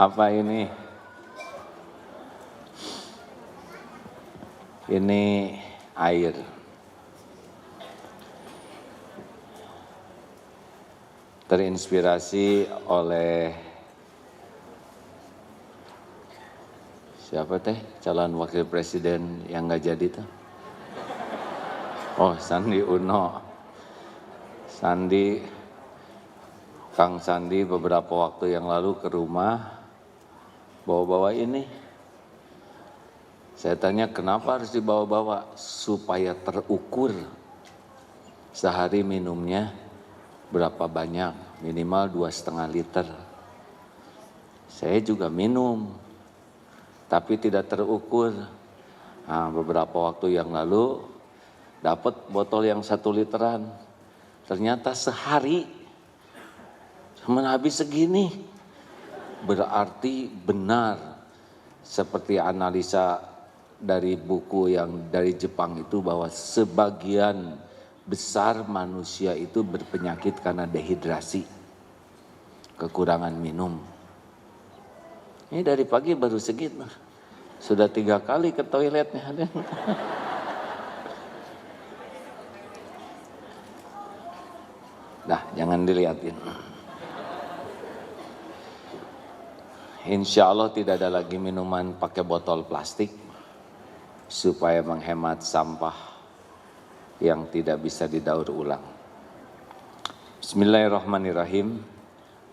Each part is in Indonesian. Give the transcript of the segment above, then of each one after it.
Apa ini? Ini air. Terinspirasi oleh siapa teh calon wakil presiden yang nggak jadi tuh? Oh, Sandi Uno. Kang Sandi beberapa waktu yang lalu ke rumah bawa-bawa ini. Saya tanya kenapa harus dibawa-bawa? Supaya terukur sehari minumnya berapa banyak, minimal 2,5 liter. Saya juga minum, tapi tidak terukur. Nah, beberapa waktu yang lalu dapat botol yang 1 literan. Ternyata sehari cuma habis segini. Berarti benar seperti analisa dari buku yang dari Jepang itu bahwa sebagian besar manusia itu berpenyakit karena dehidrasi, kekurangan minum. Ini dari pagi baru segitu, sudah 3 kali ke toiletnya. Nah, jangan dilihatin. Insya Allah tidak ada lagi minuman pakai botol plastik supaya menghemat sampah yang tidak bisa didaur ulang. Bismillahirrahmanirrahim.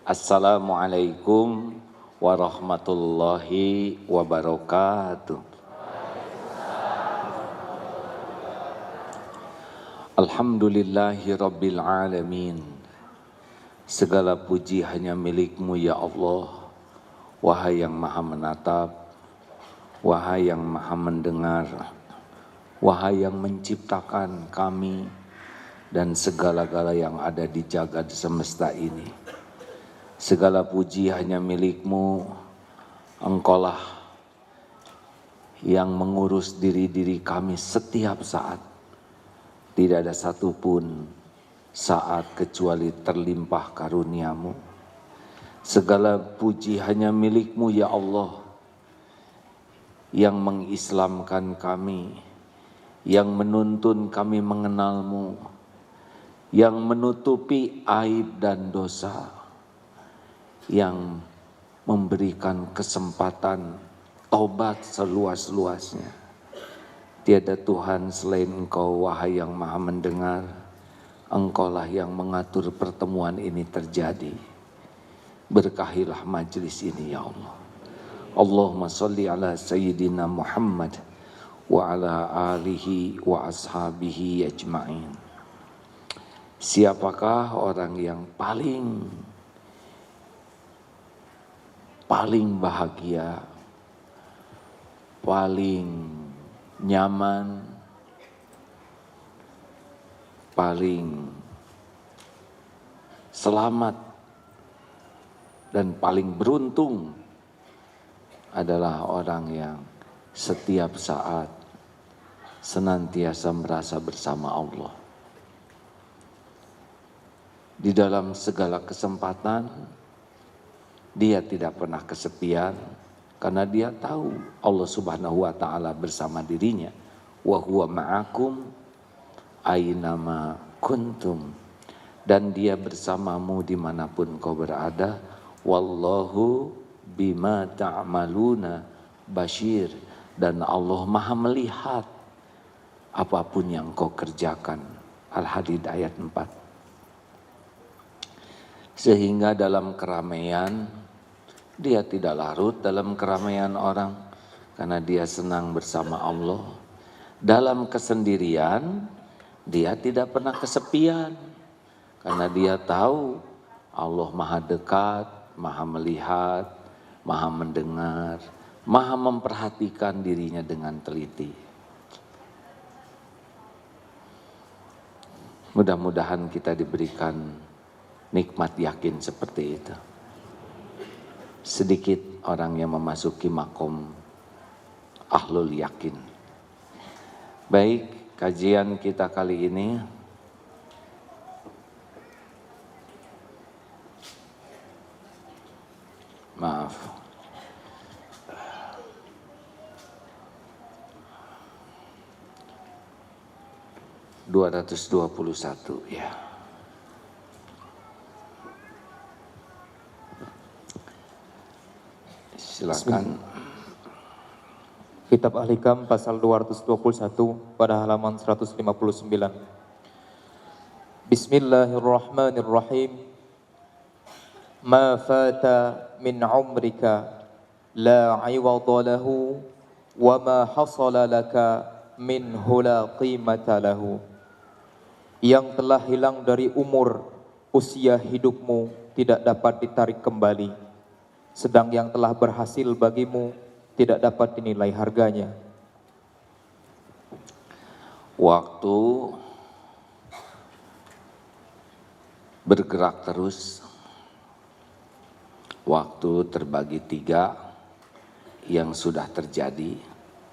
Assalamualaikum warahmatullahi wabarakatuh. Alhamdulillahi rabbil alamin. Segala puji hanya milik-Mu ya Allah. Wahai yang maha menatap, wahai yang maha mendengar, wahai yang menciptakan kami dan segala-gala yang ada di jagat semesta ini. Segala puji hanya milik-Mu, Engkaulah yang mengurus diri-diri kami setiap saat. Tidak ada satupun saat kecuali terlimpah karunia-Mu. Segala puji hanya milik-Mu ya Allah, yang mengislamkan kami, yang menuntun kami mengenal-Mu, yang menutupi aib dan dosa, yang memberikan kesempatan taubat seluas-luasnya. Tiada Tuhan selain Engkau, wahai yang maha mendengar. Engkaulah yang mengatur pertemuan ini terjadi. Berkahilah majlis ini ya Allah. Allahumma salli ala Sayyidina Muhammad wa ala alihi wa ashabihi ajma'in. Siapakah orang yang paling bahagia, paling nyaman, paling selamat, dan paling beruntung adalah orang yang setiap saat senantiasa merasa bersama Allah. Di dalam segala kesempatan, dia tidak pernah kesepian karena dia tahu Allah Subhanahu wa Ta'ala bersama dirinya. Wa huwa ma'akum aynama kuntum. Dan dia bersamamu dimanapun kau berada. Wallahu bima ta'maluna basyir. Dan Allah maha melihat apapun yang kau kerjakan. Al-Hadid ayat 4. Sehingga dalam keramaian, dia tidak larut dalam keramaian orang, karena dia senang bersama Allah. Dalam kesendirian, dia tidak pernah kesepian, karena dia tahu Allah maha dekat, maha melihat, maha mendengar, maha memperhatikan dirinya dengan teliti. Mudah-mudahan kita diberikan nikmat yakin seperti itu. Sedikit orang yang memasuki makom ahlul yakin. Baik, kajian kita kali ini maaf, 221 ya. Silakan. Kitab Al-Hikam pasal 221 pada halaman 159. Bismillahirrahmanirrahim. Ma fata min umrika la 'iwada lahu wa ma hasala laka minhu la qimata lahu. Yang telah hilang dari umur, usia hidupmu tidak dapat ditarik kembali, sedang yang telah berhasil bagimu tidak dapat dinilai harganya. Waktu bergerak terus. Waktu terbagi 3, yang sudah terjadi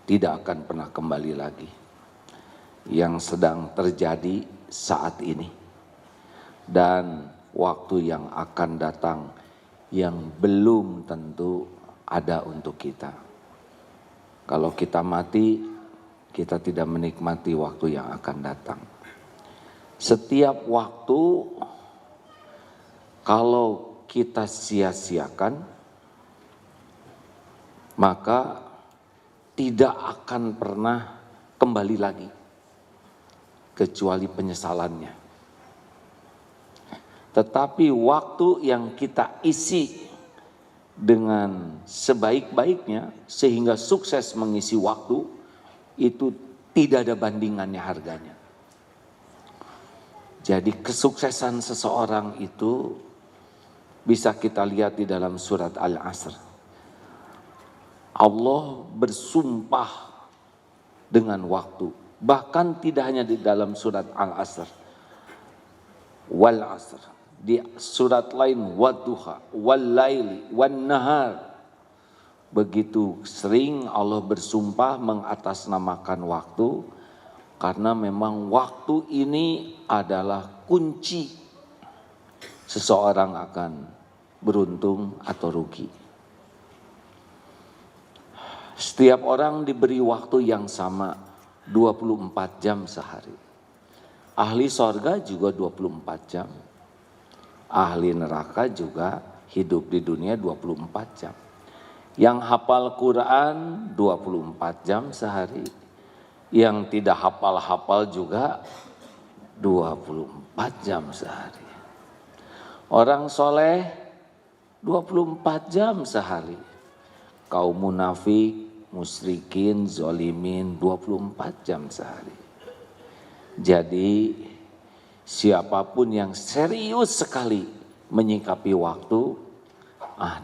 tidak akan pernah kembali lagi. Yang sedang terjadi saat ini dan waktu yang akan datang yang belum tentu ada untuk kita. Kalau kita mati, kita tidak menikmati waktu yang akan datang. Setiap waktu kalau kita sia-siakan, maka tidak akan pernah kembali lagi, kecuali penyesalannya. Tetapi waktu yang kita isi dengan sebaik-baiknya sehingga sukses mengisi waktu, itu tidak ada bandingannya harganya. Jadi kesuksesan seseorang itu bisa kita lihat di dalam surat Al-Asr. Allah bersumpah dengan waktu. Bahkan tidak hanya di dalam surat Al-Asr. Wal Asr. Di surat lain wadduha, wal laili, wan nahar. Begitu sering Allah bersumpah mengatasnamakan waktu, karena memang waktu ini adalah kunci seseorang akan beruntung atau rugi. Setiap orang diberi waktu yang sama, 24 jam sehari. Ahli sorga juga 24 jam. Ahli neraka juga hidup di dunia 24 jam. Yang hafal Quran 24 jam sehari. Yang tidak hafal-hafal juga 24 jam sehari. Orang soleh 24 jam sehari. Kaum munafik, musyrikin, zolimin 24 jam sehari. Jadi siapapun yang serius sekali menyikapi waktu,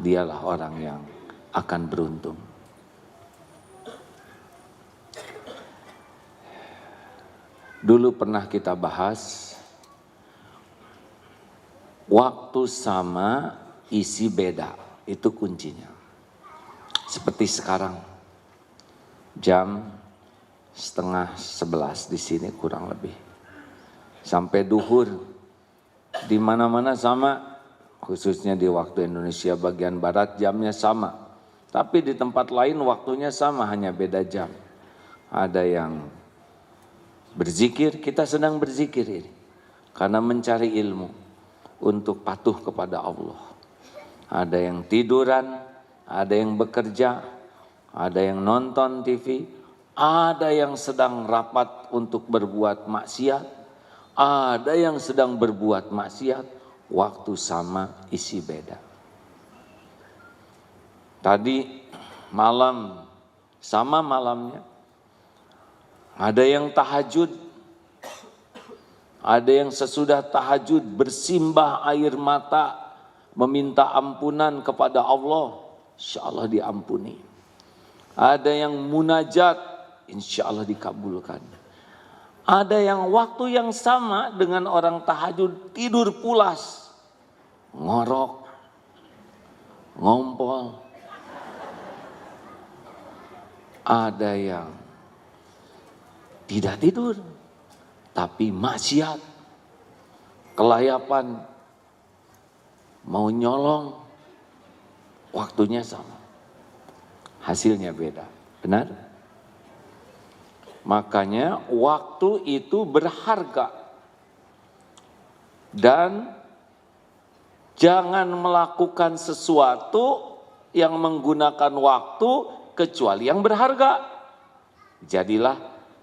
dialah orang yang akan beruntung. Dulu pernah kita bahas, waktu sama, isi beda, itu kuncinya. Seperti sekarang, jam 10:30 di sini kurang lebih. Sampai duhur, di mana-mana sama, khususnya di waktu Indonesia bagian Barat jamnya sama. Tapi di tempat lain waktunya sama, hanya beda jam. Ada yang berzikir, kita sedang berzikir ini. Karena mencari ilmu untuk patuh kepada Allah. Ada yang tiduran, ada yang bekerja, ada yang nonton TV, ada yang sedang rapat untuk berbuat maksiat. Ada yang sedang berbuat maksiat, waktu sama, isi beda. Tadi malam, sama malamnya. Ada yang tahajud, ada yang sesudah tahajud bersimbah air mata, meminta ampunan kepada Allah, insya Allah diampuni. Ada yang munajat, insya Allah dikabulkan. Ada yang waktu yang sama dengan orang tahajud tidur pulas, ngorok, ngompol. Ada yang tidak tidur, tapi maksiat, kelayapan, mau nyolong, waktunya sama. Hasilnya beda, benar? Makanya waktu itu berharga. Dan jangan melakukan sesuatu yang menggunakan waktu kecuali yang berharga. Jadilah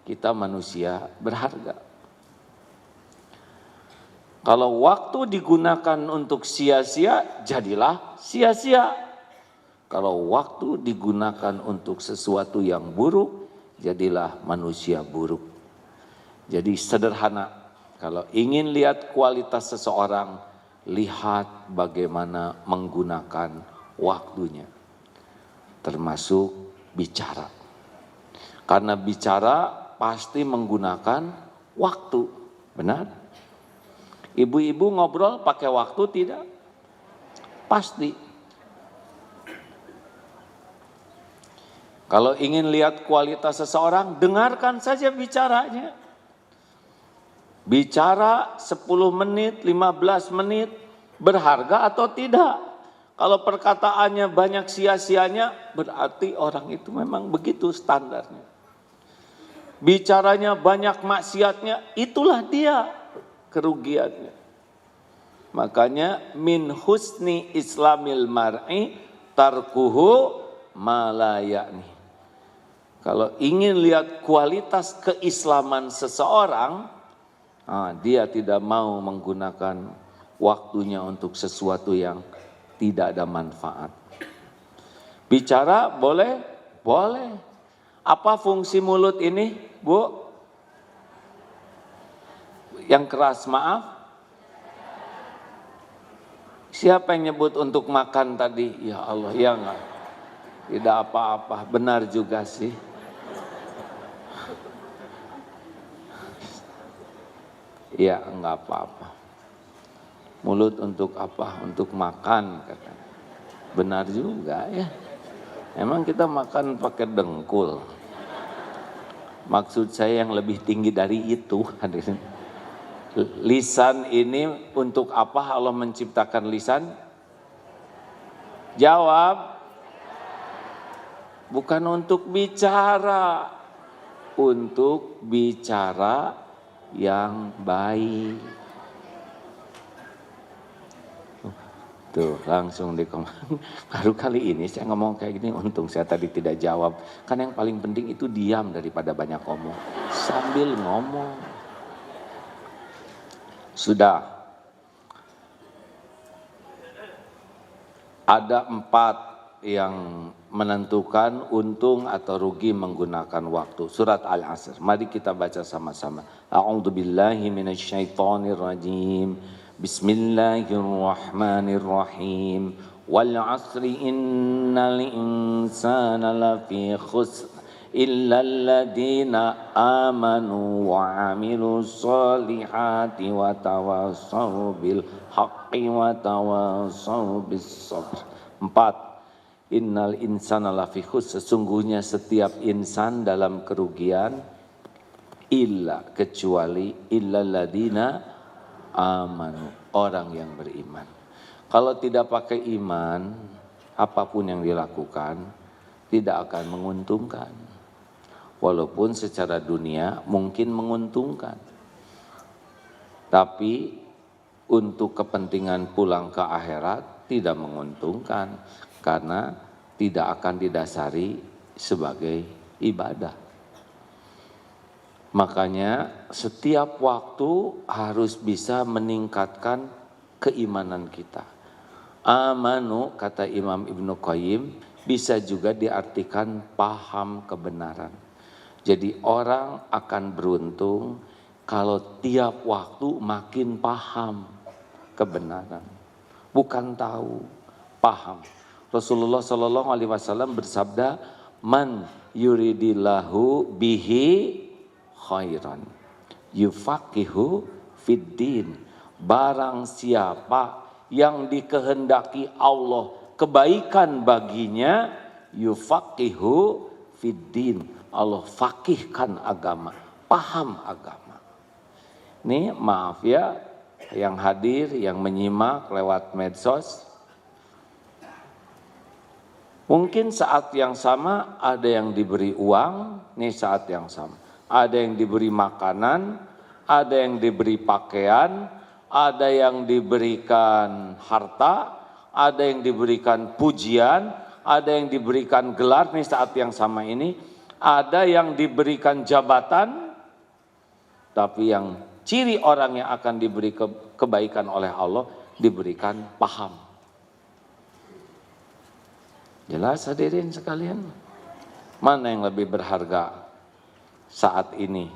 kita manusia berharga. Kalau waktu digunakan untuk sia-sia, jadilah sia-sia. Kalau waktu digunakan untuk sesuatu yang buruk, jadilah manusia buruk. Jadi sederhana. Kalau ingin lihat kualitas seseorang, lihat bagaimana menggunakan waktunya. Termasuk bicara. Karena bicara pasti menggunakan waktu. Benar? Ibu-ibu ngobrol pakai waktu tidak? Pasti. Kalau ingin lihat kualitas seseorang, dengarkan saja bicaranya. Bicara 10 menit, 15 menit, berharga atau tidak? Kalau perkataannya banyak sia-sianya, berarti orang itu memang begitu standarnya. Bicaranya banyak maksiatnya, itulah dia kerugiannya. Makanya min husni islamil mar'i tarkuhu ma la ya'ni. Kalau ingin lihat kualitas keislaman seseorang, dia tidak mau menggunakan waktunya untuk sesuatu yang tidak ada manfaat. Bicara boleh? Boleh. Apa fungsi mulut ini, Bu? Yang keras, maaf. Siapa yang nyebut untuk makan tadi? Ya Allah, ya enggak. Tidak apa-apa, benar juga sih. Ya enggak apa-apa. Mulut untuk apa? Untuk makan katanya. Benar juga ya. Emang kita makan pakai dengkul. Maksud saya yang lebih tinggi dari itu. Lisan ini untuk apa Allah menciptakan lisan? Jawab. Bukan untuk bicara. Untuk bicara yang baik. Tuh langsung baru kali ini saya ngomong kayak gini, untung saya tadi tidak jawab. Kan yang paling penting itu diam daripada banyak ngomong. Sambil ngomong. Sudah. Ada 4 yang menentukan untung atau rugi menggunakan waktu. Surat Al-Asr. Mari kita baca sama-sama. A'udzubillahi minasyaitonirrajim. Bismillahirrahmanirrahim. Wal 'asri innal insana lafi khusr illa alladziina aamanu wa 'amilus shalihati wa tawassaw bil haqqi wa tawassaw bis sabr. 4. Innal insana lafi khusr, sesungguhnya setiap insan dalam kerugian, illa kecuali illalladzina amanu, orang yang beriman. Kalau tidak pakai iman, apapun yang dilakukan tidak akan menguntungkan. Walaupun secara dunia mungkin menguntungkan. Tapi untuk kepentingan pulang ke akhirat tidak menguntungkan. Karena tidak akan didasari sebagai ibadah. Makanya setiap waktu harus bisa meningkatkan keimanan kita. Amanu, kata Imam Ibnu Qayyim, bisa juga diartikan paham kebenaran. Jadi orang akan beruntung kalau tiap waktu makin paham kebenaran. Bukan tahu, paham. Rasulullah Shallallahu Alaihi Wasallam bersabda, "Man yuridillahu bihi khairan, yufaqihu fiddin." Barang siapa yang dikehendaki Allah kebaikan baginya, yufaqihu fiddin. Allah fakihkan agama, paham agama. Nih maaf ya, yang hadir, yang menyimak lewat medsos. Mungkin saat yang sama ada yang diberi uang, nih saat yang sama. ada yang diberi makanan, ada yang diberi pakaian, ada yang diberikan harta, ada yang diberikan pujian, ada yang diberikan gelar nih saat yang sama ini, ada yang diberikan jabatan, tapi yang ciri orang yang akan diberi kebaikan oleh Allah, diberikan paham. Jelas hadirin sekalian? Mana yang lebih berharga saat ini?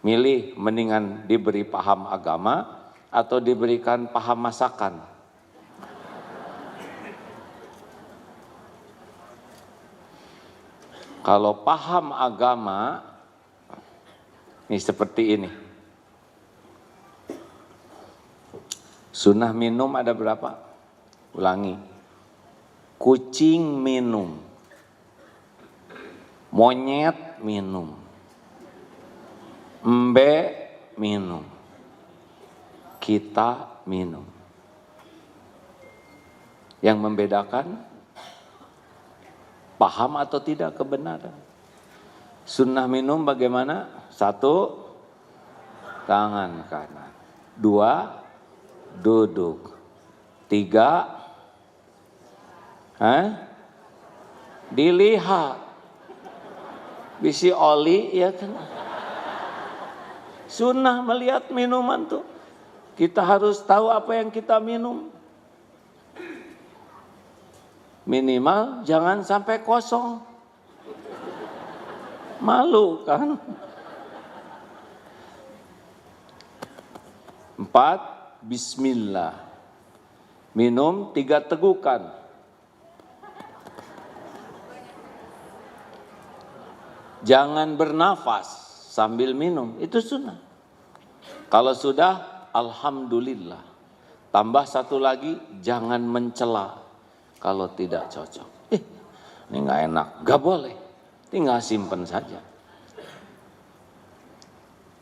Milih mendingan diberi paham agama atau diberikan paham masakan? Kalau paham agama, ini seperti ini. Sunnah minum ada berapa? Ulangi. Kucing minum. Monyet minum. Embe minum. Kita minum. Yang membedakan paham atau tidak kebenaran. Sunnah minum bagaimana? 1, tangan kanan. 2, duduk. 3, dilihat. Bisi oli ya kan. Sunnah melihat minuman tuh. Kita harus tahu apa yang kita minum. Minimal jangan sampai kosong. Malu kan? 4, bismillah. Minum 3 tegukan. Jangan bernafas sambil minum, itu sunnah. Kalau sudah, alhamdulillah. Tambah 1 lagi, jangan mencela kalau tidak cocok. Ini nggak enak, nggak boleh. Tinggal simpen saja.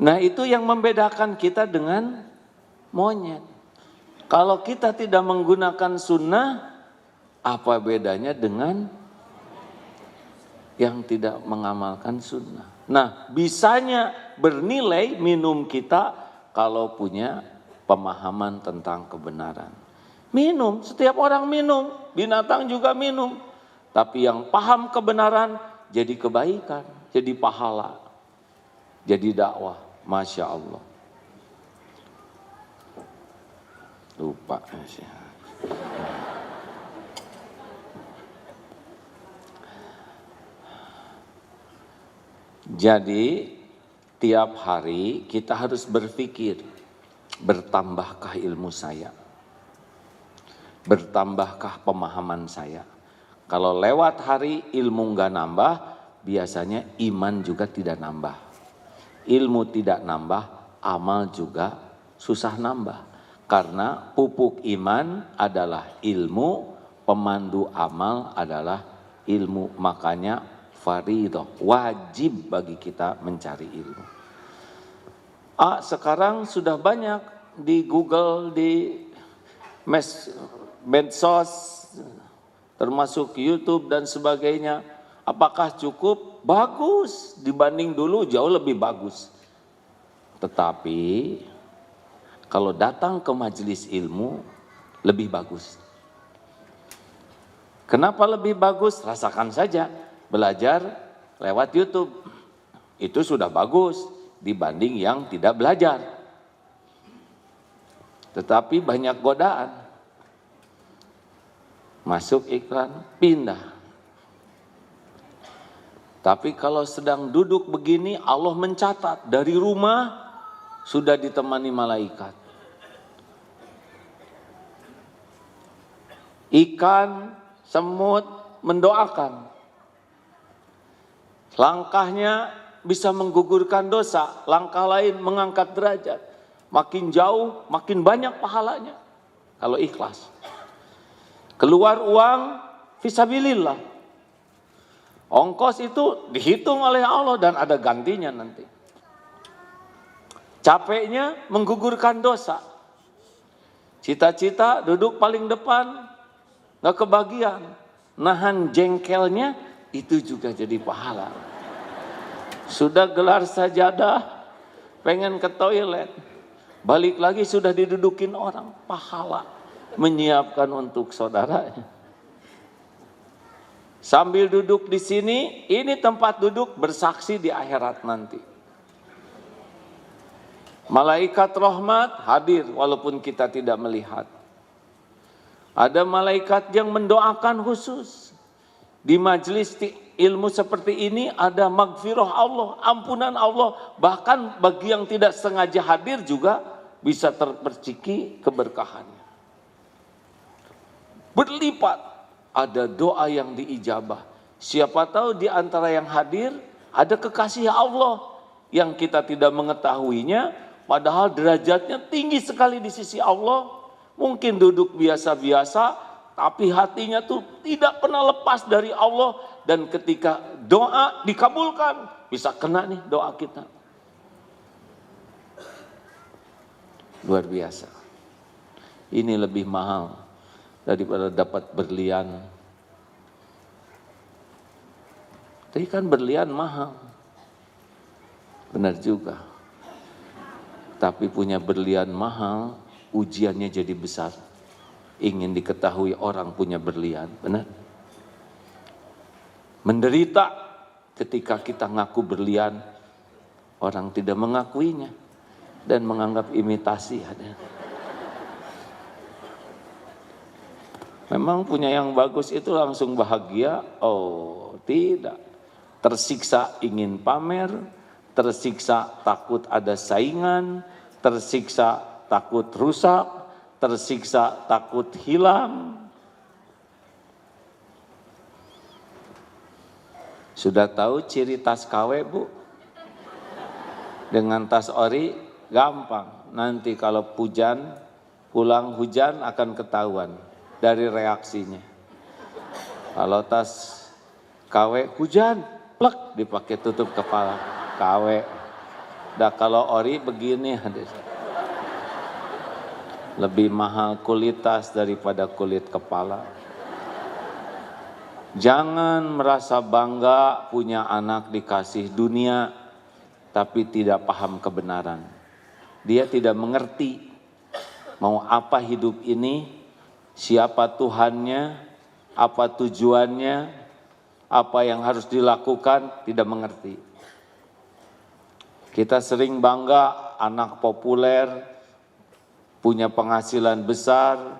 Nah itu yang membedakan kita dengan monyet. Kalau kita tidak menggunakan sunnah, apa bedanya dengan yang tidak mengamalkan sunnah? Nah, bisanya bernilai minum kita kalau punya pemahaman tentang kebenaran. Minum, setiap orang minum, binatang juga minum. Tapi yang paham kebenaran jadi kebaikan, jadi pahala, jadi dakwah. Masya Allah. Lupa. Jadi tiap hari kita harus berpikir, bertambahkah ilmu saya? Bertambahkah pemahaman saya? Kalau lewat hari ilmu enggak nambah, biasanya iman juga tidak nambah. Ilmu tidak nambah, amal juga susah nambah. Karena pupuk iman adalah ilmu, pemandu amal adalah ilmu. Makanya fardhu, wajib bagi kita mencari ilmu. Sekarang sudah banyak di Google, di medsos, termasuk YouTube dan sebagainya. Apakah cukup? Bagus, dibanding dulu jauh lebih bagus. Tetapi kalau datang ke majelis ilmu lebih bagus. Kenapa lebih bagus? Rasakan saja. Belajar lewat YouTube. Itu sudah bagus dibanding yang tidak belajar. Tetapi banyak godaan. Masuk iklan, pindah. Tapi kalau sedang duduk begini, Allah mencatat dari rumah sudah ditemani malaikat. Ikan, semut mendoakan. Langkahnya bisa menggugurkan dosa, langkah lain mengangkat derajat. Makin jauh, makin banyak pahalanya kalau ikhlas. Keluar uang, fisabilillah. Ongkos itu dihitung oleh Allah dan ada gantinya nanti. Capeknya menggugurkan dosa. Cita-cita duduk paling depan, gak kebagian. Nahan jengkelnya itu juga jadi pahala. Sudah gelar sajadah, pengen ke toilet, balik lagi sudah didudukin orang, pahala menyiapkan untuk saudaranya. Sambil duduk di sini, ini tempat duduk bersaksi di akhirat nanti. Malaikat rahmat hadir walaupun kita tidak melihat. Ada malaikat yang mendoakan khusus. Di majelis ilmu seperti ini ada magfirah Allah, ampunan Allah. Bahkan bagi yang tidak sengaja hadir juga bisa terperciki keberkahannya. Berlipat ada doa yang diijabah. Siapa tahu di antara yang hadir ada kekasih Allah yang kita tidak mengetahuinya, padahal derajatnya tinggi sekali di sisi Allah. Mungkin duduk biasa-biasa, tapi hatinya tuh tidak pernah lepas dari Allah. Dan ketika doa dikabulkan, bisa kena nih doa kita. Luar biasa. Ini lebih mahal daripada dapat berlian. Tapi kan berlian mahal. Benar juga. Tapi punya berlian mahal, ujiannya jadi besar. Ingin diketahui orang punya berlian, benar? Menderita ketika kita ngaku berlian, orang tidak mengakuinya dan menganggap imitasi. Memang punya yang bagus itu langsung bahagia? Oh, tidak. Tersiksa ingin pamer, tersiksa takut ada saingan, tersiksa takut rusak, tersiksa takut hilang. Sudah tahu ciri tas KW, Bu? Dengan tas ori gampang. Nanti kalau hujan, pulang hujan akan ketahuan dari reaksinya. Kalau tas KW hujan, plek dipakai tutup kepala. KW. Dah kalau ori begini hadir. Lebih mahal kulit tas daripada kulit kepala. Jangan merasa bangga punya anak dikasih dunia, tapi tidak paham kebenaran. Dia tidak mengerti mau apa hidup ini, siapa Tuhannya, apa tujuannya, apa yang harus dilakukan, tidak mengerti. Kita sering bangga anak populer, punya penghasilan besar,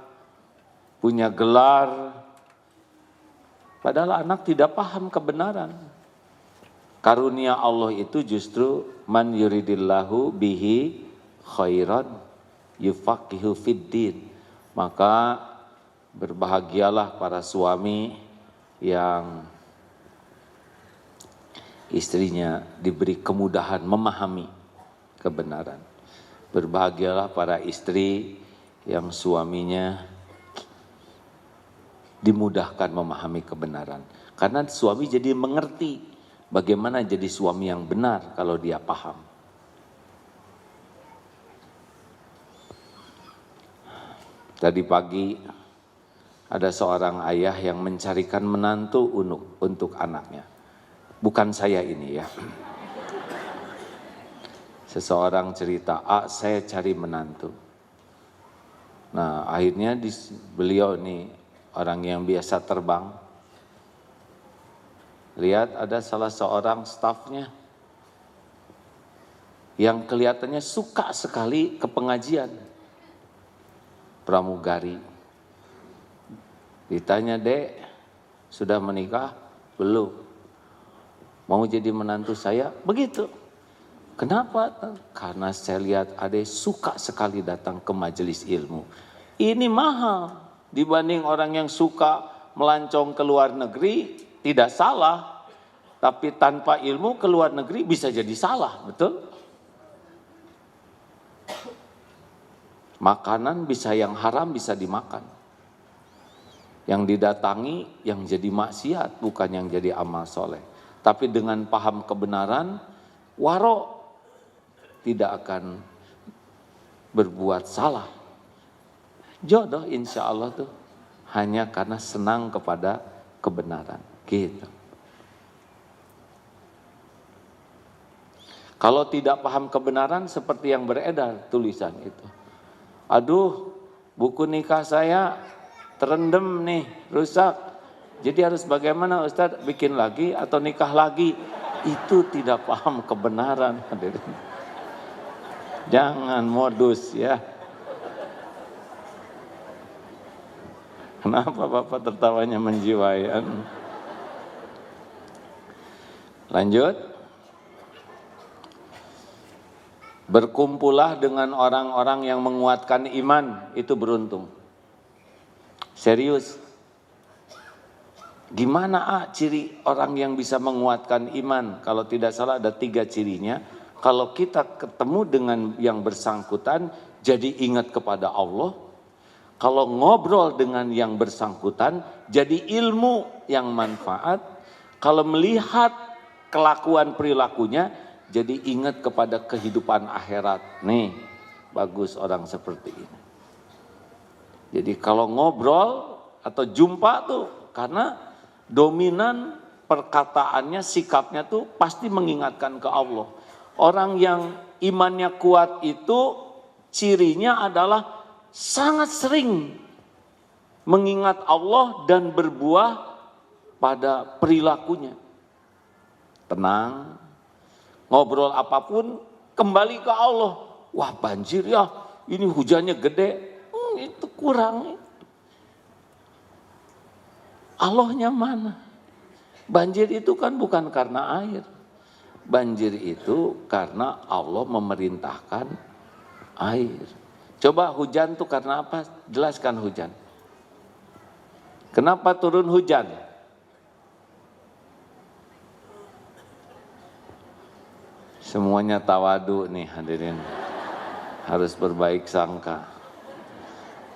punya gelar, padahal anak tidak paham kebenaran. Karunia Allah itu justru man yuridillahu bihi khairan yufaqihu fiddin. Maka berbahagialah para suami yang istrinya diberi kemudahan memahami kebenaran. Berbahagialah para istri yang suaminya dimudahkan memahami kebenaran. Karena suami jadi mengerti bagaimana jadi suami yang benar kalau dia paham. Tadi pagi ada seorang ayah yang mencarikan menantu untuk anaknya. Bukan saya ini ya. Seseorang cerita, saya cari menantu. Nah akhirnya beliau nih orang yang biasa terbang. Lihat ada salah seorang stafnya yang kelihatannya suka sekali ke pengajian. Pramugari. Ditanya, Dek, sudah menikah? Belum. Mau jadi menantu saya? Begitu. Kenapa? Karena saya lihat Ade suka sekali datang ke majelis ilmu. Ini mahal dibanding orang yang suka melancong ke luar negeri, tidak salah. Tapi tanpa ilmu ke luar negeri bisa jadi salah, betul? Makanan bisa yang haram bisa dimakan. Yang didatangi yang jadi maksiat, bukan yang jadi amal soleh. Tapi dengan paham kebenaran, waro tidak akan berbuat salah. Jodoh insya Allah tuh hanya karena senang kepada kebenaran. Gitu. Kalau tidak paham kebenaran seperti yang beredar tulisan itu. Aduh, buku nikah saya terendam nih, rusak. Jadi harus bagaimana Ustadz, bikin lagi atau nikah lagi? Itu tidak paham kebenaran. Jangan modus ya. Kenapa Bapak tertawanya menjiwai? Lanjut. Berkumpullah dengan orang-orang yang menguatkan iman, itu beruntung. Serius. Gimana ciri orang yang bisa menguatkan iman? Kalau tidak salah ada 3 cirinya. Kalau kita ketemu dengan yang bersangkutan, jadi ingat kepada Allah. Kalau ngobrol dengan yang bersangkutan, jadi ilmu yang manfaat. Kalau melihat kelakuan perilakunya, jadi ingat kepada kehidupan akhirat. Nih, bagus orang seperti ini. Jadi kalau ngobrol atau jumpa tuh, karena dominan perkataannya, sikapnya tuh pasti mengingatkan ke Allah. Orang yang imannya kuat itu cirinya adalah sangat sering mengingat Allah dan berbuah pada perilakunya. Tenang, ngobrol apapun kembali ke Allah. Wah banjir ya, ini hujannya gede, itu kurang. Allahnya mana? Banjir itu kan bukan karena air. Banjir itu karena Allah memerintahkan air. Coba hujan itu karena apa? Jelaskan hujan. Kenapa turun hujan? Semuanya tawadu nih hadirin. Harus berbaik sangka.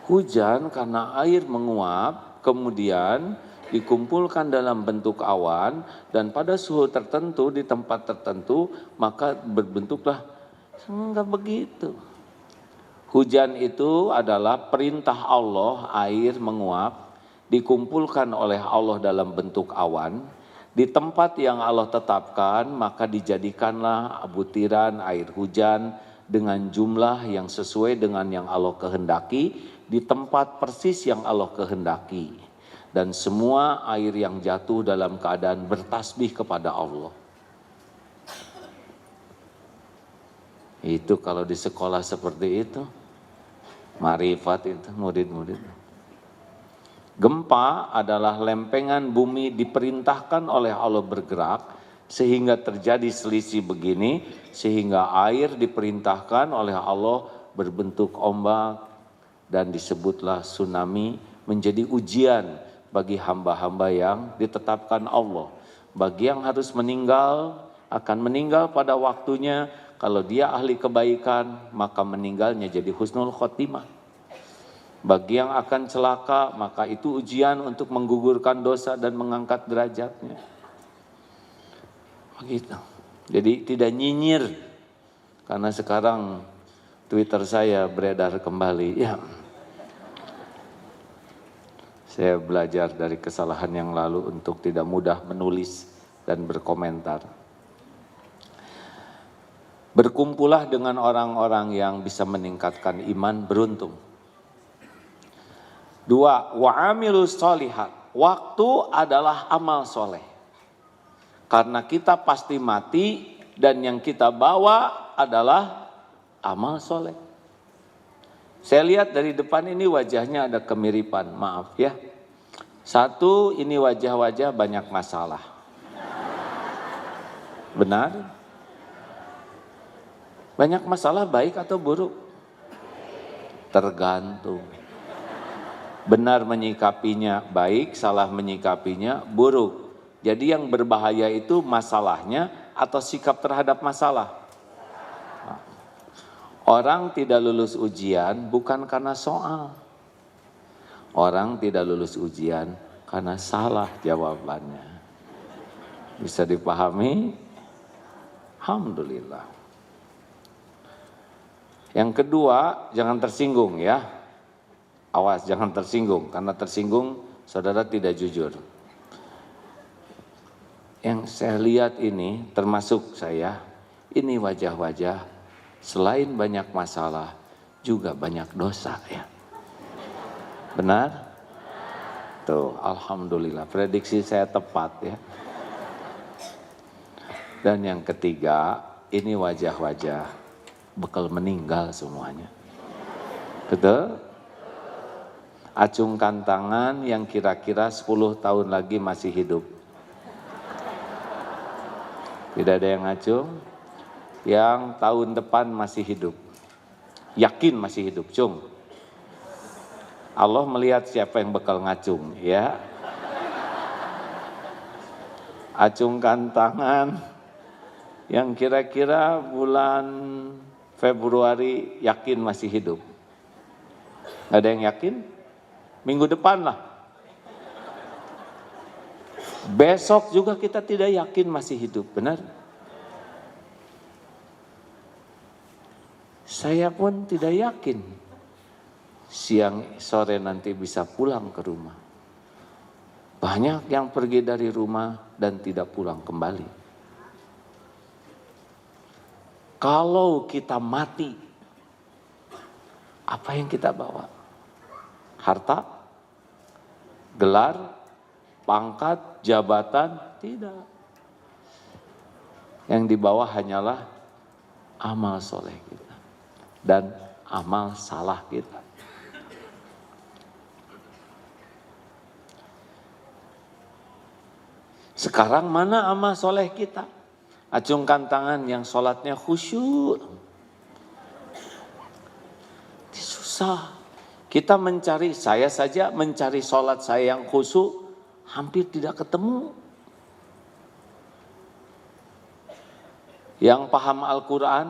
Hujan karena air menguap, kemudian dikumpulkan dalam bentuk awan, dan pada suhu tertentu di tempat tertentu maka berbentuklah. Enggak begitu. Hujan itu adalah perintah Allah, air menguap, dikumpulkan oleh Allah dalam bentuk awan, di tempat yang Allah tetapkan, maka dijadikanlah butiran air hujan dengan jumlah yang sesuai dengan yang Allah kehendaki, di tempat persis yang Allah kehendaki. Dan semua air yang jatuh dalam keadaan bertasbih kepada Allah. Itu kalau di sekolah seperti itu, marifat itu murid-murid. Gempa adalah lempengan bumi diperintahkan oleh Allah bergerak sehingga terjadi selisih begini, sehingga air diperintahkan oleh Allah berbentuk ombak dan disebutlah tsunami, menjadi ujian bagi hamba-hamba yang ditetapkan Allah. Bagi yang harus meninggal, akan meninggal pada waktunya. Kalau dia ahli kebaikan, maka meninggalnya jadi husnul khotimah. Bagi yang akan celaka, maka itu ujian untuk menggugurkan dosa dan mengangkat derajatnya. Begitu. Jadi tidak nyinyir. Karena sekarang Twitter saya beredar kembali. Ya, saya belajar dari kesalahan yang lalu untuk tidak mudah menulis dan berkomentar. Berkumpullah dengan orang-orang yang bisa meningkatkan iman, beruntung. 2, wa'amilus sholihat. Waktu adalah amal soleh. Karena kita pasti mati dan yang kita bawa adalah amal soleh. Saya lihat dari depan ini wajahnya ada kemiripan, maaf ya. Satu, ini wajah-wajah banyak masalah. Benar? Banyak masalah baik atau buruk? Tergantung. Benar menyikapinya baik, salah menyikapinya buruk. Jadi yang berbahaya itu masalahnya atau sikap terhadap masalah. Orang tidak lulus ujian bukan karena soal. Orang tidak lulus ujian karena salah jawabannya. Bisa dipahami? Alhamdulillah. Yang kedua, jangan tersinggung ya. Awas, jangan tersinggung. Karena tersinggung, saudara tidak jujur. Yang saya lihat ini, termasuk saya, Ini wajah-wajah selain banyak masalah juga banyak dosa ya. Benar? Tuh, alhamdulillah prediksi saya tepat ya. Dan yang ketiga, ini wajah-wajah bakal meninggal semuanya. Betul? Acungkan tangan yang kira-kira 10 tahun lagi masih hidup. Tidak ada yang ngacung? Yang tahun depan masih hidup. Yakin masih hidup, cung. Allah melihat siapa yang bakal ngacung, ya. Acungkan tangan yang kira-kira bulan Februari yakin masih hidup. Ada yang yakin? Minggu depan lah. Besok juga kita tidak yakin masih hidup, benar? Saya pun tidak yakin siang sore nanti bisa pulang ke rumah. Banyak yang pergi dari rumah dan tidak pulang kembali. Kalau kita mati, apa yang kita bawa? Harta? Gelar? Pangkat? Jabatan? Tidak. Yang dibawa hanyalah amal soleh kita dan amal salah kita. Sekarang mana amal soleh kita? Acungkan tangan yang sholatnya khusyuk. Susah. Kita mencari, saya saja mencari sholat saya yang khusyuk hampir tidak ketemu. Yang paham Al-Quran,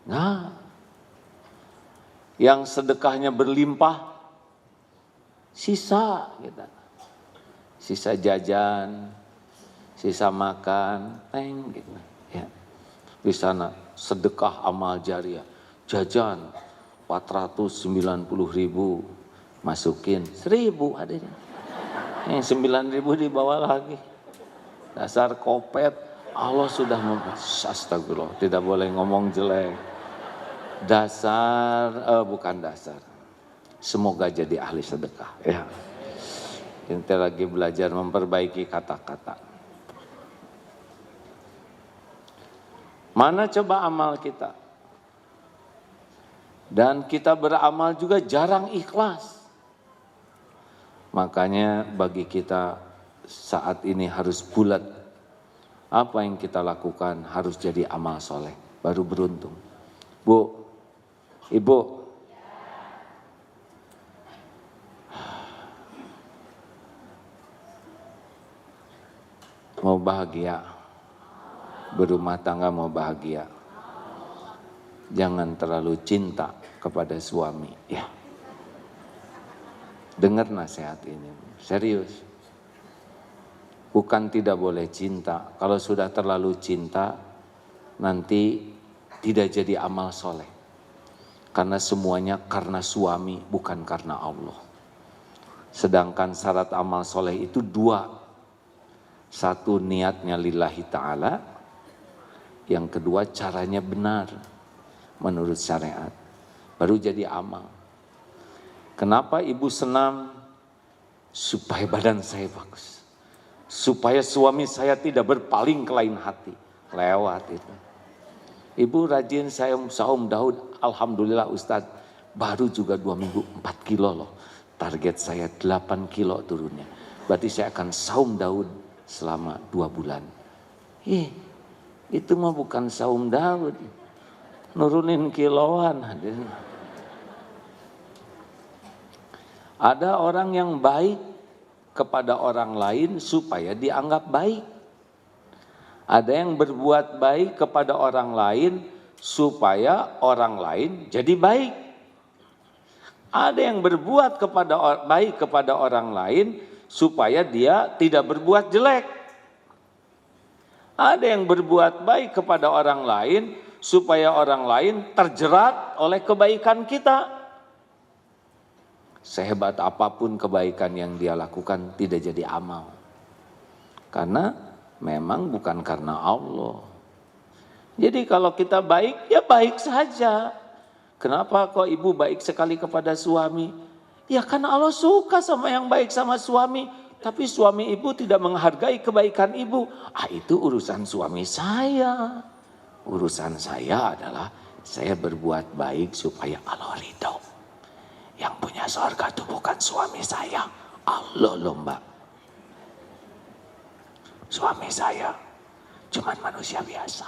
nah, yang sedekahnya berlimpah, sisa kita. Sisa jajan, sisa makan, gitu. Ya. Di sana sedekah amal jariah, jajan 490.000, masukin 1.000 adanya. Yang 9.000 dibawa lagi. Dasar kopet, Allah sudah astagfirullah, tidak boleh ngomong jelek. Bukan dasar. Semoga jadi ahli sedekah. Ya. Kita lagi belajar memperbaiki kata-kata. Mana coba amal kita? Dan kita beramal juga jarang ikhlas. Makanya bagi kita saat ini harus bulat. Apa yang kita lakukan harus jadi amal soleh. Baru beruntung. Bu, Ibu. Mau bahagia, berumah tangga mau bahagia, jangan terlalu cinta kepada suami, ya. Dengar nasihat ini, serius. Bukan tidak boleh cinta, kalau sudah terlalu cinta, nanti tidak jadi amal soleh. Karena semuanya karena suami, bukan karena Allah. Sedangkan syarat amal soleh itu 2. Satu, niatnya lillahi ta'ala. Yang kedua, caranya benar menurut syariat. Baru jadi amal. Kenapa ibu senam? Supaya badan saya bagus. Supaya suami saya tidak berpaling ke lain hati. Lewat itu. Ibu rajin saya saum Daud. Alhamdulillah Ustadz. Baru juga 2 minggu 4 kilo loh. Target saya 8 kilo turunnya. Berarti saya akan saum Daud selama 2 bulan. Itu mah bukan saum Daud. Nurunin kiloan. Ada orang yang baik kepada orang lain supaya dianggap baik. Ada yang berbuat baik kepada orang lain supaya orang lain jadi baik. Ada yang berbuat baik kepada orang lain supaya dia tidak berbuat jelek. Ada yang berbuat baik kepada orang lain supaya orang lain terjerat oleh kebaikan kita. Sehebat apapun kebaikan yang dia lakukan tidak jadi amal. Karena memang bukan karena Allah. Jadi kalau kita baik, ya baik saja. Kenapa kok ibu baik sekali kepada suami? Ya karena Allah suka sama yang baik sama suami. Tapi suami ibu tidak menghargai kebaikan ibu. Itu urusan suami saya. Urusan saya adalah saya berbuat baik supaya Allah ridho. Yang punya surga itu bukan suami saya. Allah loh mbak. Suami saya cuman manusia biasa.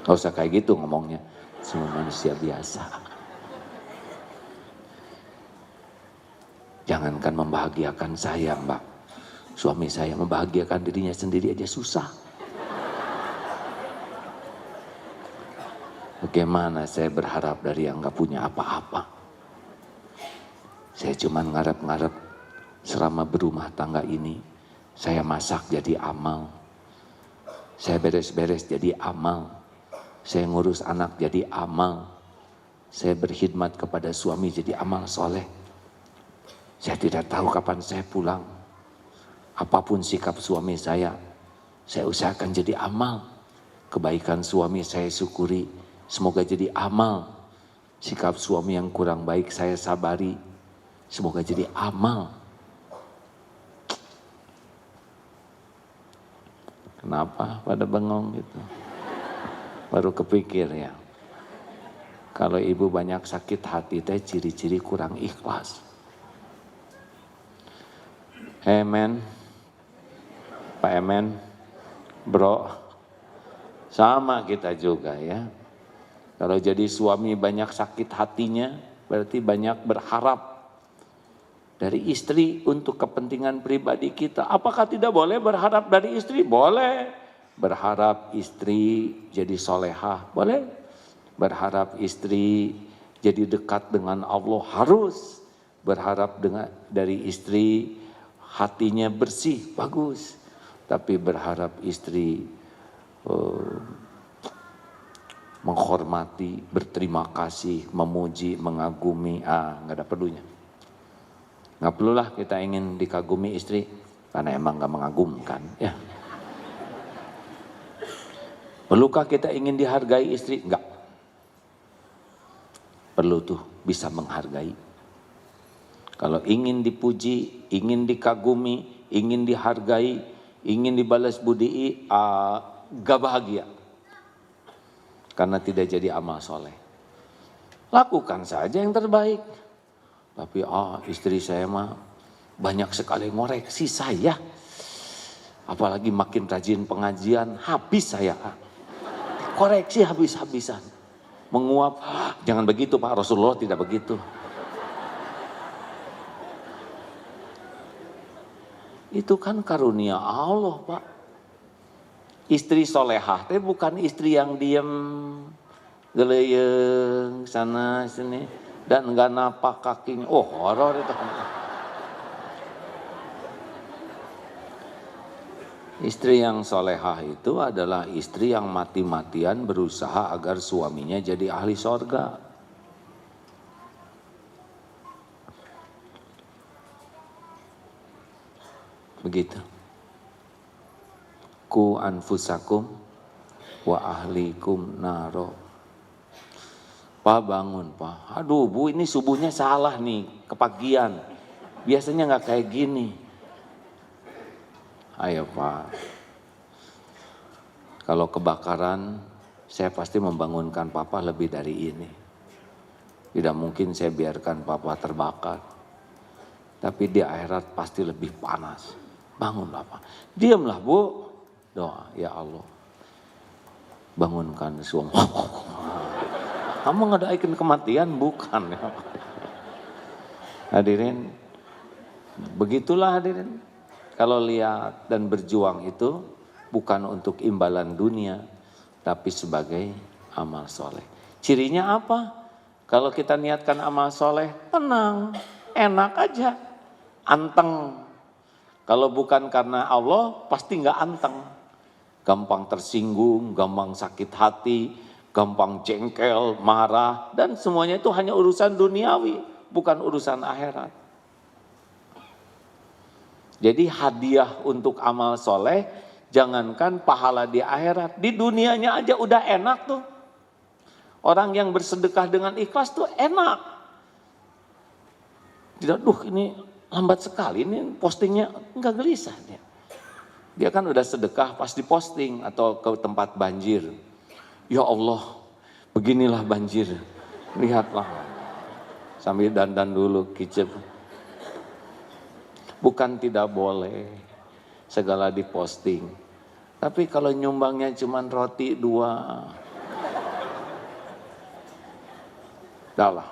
Gak usah kayak gitu ngomongnya. Semua manusia biasa. Jangankan membahagiakan saya mbak. Suami saya membahagiakan dirinya sendiri aja susah. Bagaimana saya berharap dari yang gak punya apa-apa. Saya cuma ngarep-ngarep selama berumah tangga ini. Saya masak jadi amal. Saya beres-beres jadi amal. Saya ngurus anak jadi amal. Saya berkhidmat kepada suami jadi amal soleh. Saya tidak tahu kapan saya pulang. Apapun sikap suami saya usahakan jadi amal. Kebaikan suami saya syukuri, semoga jadi amal. Sikap suami yang kurang baik saya sabari, semoga jadi amal. Kenapa pada bengong gitu? Baru kepikir ya. Kalau ibu banyak sakit hati teh ciri-ciri kurang ikhlas. Men, Pak Emen, bro, sama kita juga ya. Kalau jadi suami banyak sakit hatinya, berarti banyak berharap dari istri untuk kepentingan pribadi kita. Apakah tidak boleh berharap dari istri? Boleh. Berharap istri jadi solehah, boleh. Berharap istri jadi dekat dengan Allah, harus. Berharap dari istri hatinya bersih, bagus. Tapi berharap istri menghormati, berterima kasih, memuji, mengagumi, nggak ada perlunya. Nggak perlulah kita ingin dikagumi istri, karena emang nggak mengagumkan, ya. Perlukah kita ingin dihargai istri? Enggak. Perlu tuh bisa menghargai. Kalau ingin dipuji, ingin dikagumi, ingin dihargai, ingin dibalas budi, gak bahagia. Karena tidak jadi amal soleh. Lakukan saja yang terbaik. Tapi istri saya mah banyak sekali ngoreksi saya. Apalagi makin rajin pengajian, habis saya. Koreksi habis-habisan. Menguap, jangan begitu Pak, Rasulullah tidak begitu. Itu kan karunia Allah Pak. Istri solehah, tapi bukan istri yang diem, geleyeng, sana sini, dan enggak napak kakinya. Horor itu kan. Istri yang solehah itu adalah istri yang mati-matian berusaha agar suaminya jadi ahli sorga. Begitu. Ku anfusakum wa ahlikum naro. Pak bangun Pak. Aduh Bu, ini subuhnya salah nih, kepagian. Biasanya nggak kayak gini. Ayo Pak, kalau kebakaran saya pasti membangunkan Papa lebih dari ini. Tidak mungkin saya biarkan Papa terbakar. Tapi di akhirat pasti lebih panas. Bangunlah Pak. Diamlah Bu. Doa, ya Allah. Bangunkan suami. Kamu ngadain kematian? Bukan ya. Hadirin, begitulah hadirin. Kalau lihat dan berjuang itu bukan untuk imbalan dunia, tapi sebagai amal soleh. Cirinya apa? Kalau kita niatkan amal soleh, tenang, enak aja, anteng. Kalau bukan karena Allah, pasti nggak anteng. Gampang tersinggung, gampang sakit hati, gampang jengkel, marah, dan semuanya itu hanya urusan duniawi, bukan urusan akhirat. Jadi hadiah untuk amal soleh Jangankan pahala di akhirat, di dunianya aja udah enak tuh. Orang yang bersedekah dengan ikhlas tuh enak. Tidak, ini lambat sekali, ini postingnya enggak gelisah dia. Dia kan udah sedekah pas diposting atau ke tempat banjir. Ya Allah, beginilah banjir. Lihatlah. Sambil dandan dulu kicep. Bukan tidak boleh segala diposting. Tapi kalau nyumbangnya cuma roti 2. Dah lah.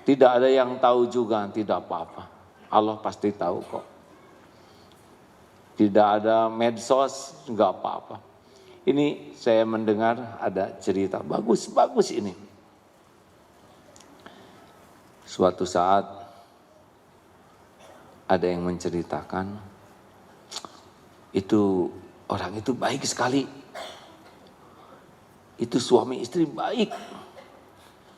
Tidak ada yang tahu juga, tidak apa-apa. Allah pasti tahu kok. Tidak ada medsos, enggak apa-apa. Ini saya mendengar ada cerita bagus-bagus ini. Suatu saat ada yang menceritakan, itu orang itu baik sekali. Itu suami istri baik.